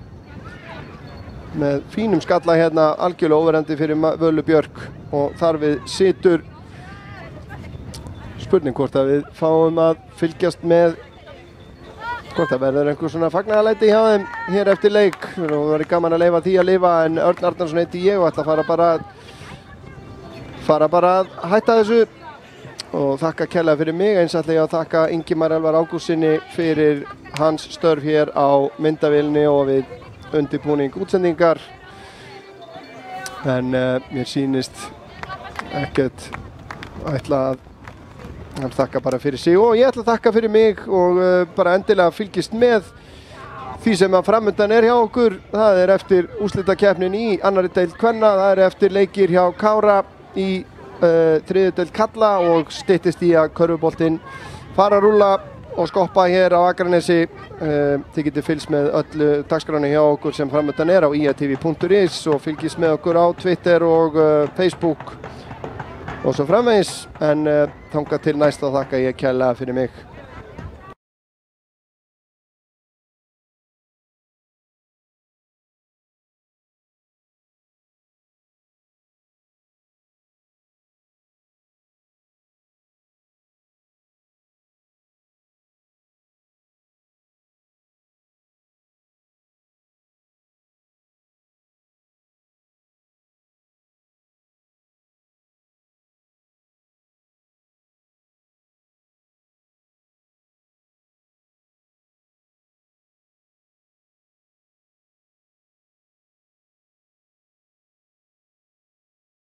með fínum skalla hérna, algjörlega óverandi fyrir Völu Björk og þar við situr. Spurning hvort að við fáum að fylgjast með hvort að verður einhver svona fagnaðarlæti hjá þeim hér eftir leik. Það verður gaman að leyfa því að lifa en Örn Arnarsson heiti ég og ætla að fara bara að hætta þessu og þakka kærlega fyrir mig. Eins ætla ég að þakka Ingimar Elvar Ágústssyni fyrir hans störf hér á myndavélni og við undirbúning útsendingar en mér sýnist ekkert ætla að hann þakka bara fyrir sig og ég ætla að þakka fyrir mig og bara endilega fylgist með því sem að framundan hjá okkur. Það eftir úrslitakeppnin í annarri deild kvenna, það eftir leikir hjá Kára í 3. deild karla og styttist í að körfuboltinn fara að rúlla og skoppa hér á Akranesi. Þið getið fylgst með öllu dagskráni hjá okkur sem framundan á iatv.is og fylgist með okkur á Twitter og Facebook og svo framvegis en þangað til næst þá þakka ég kærlega fyrir mig.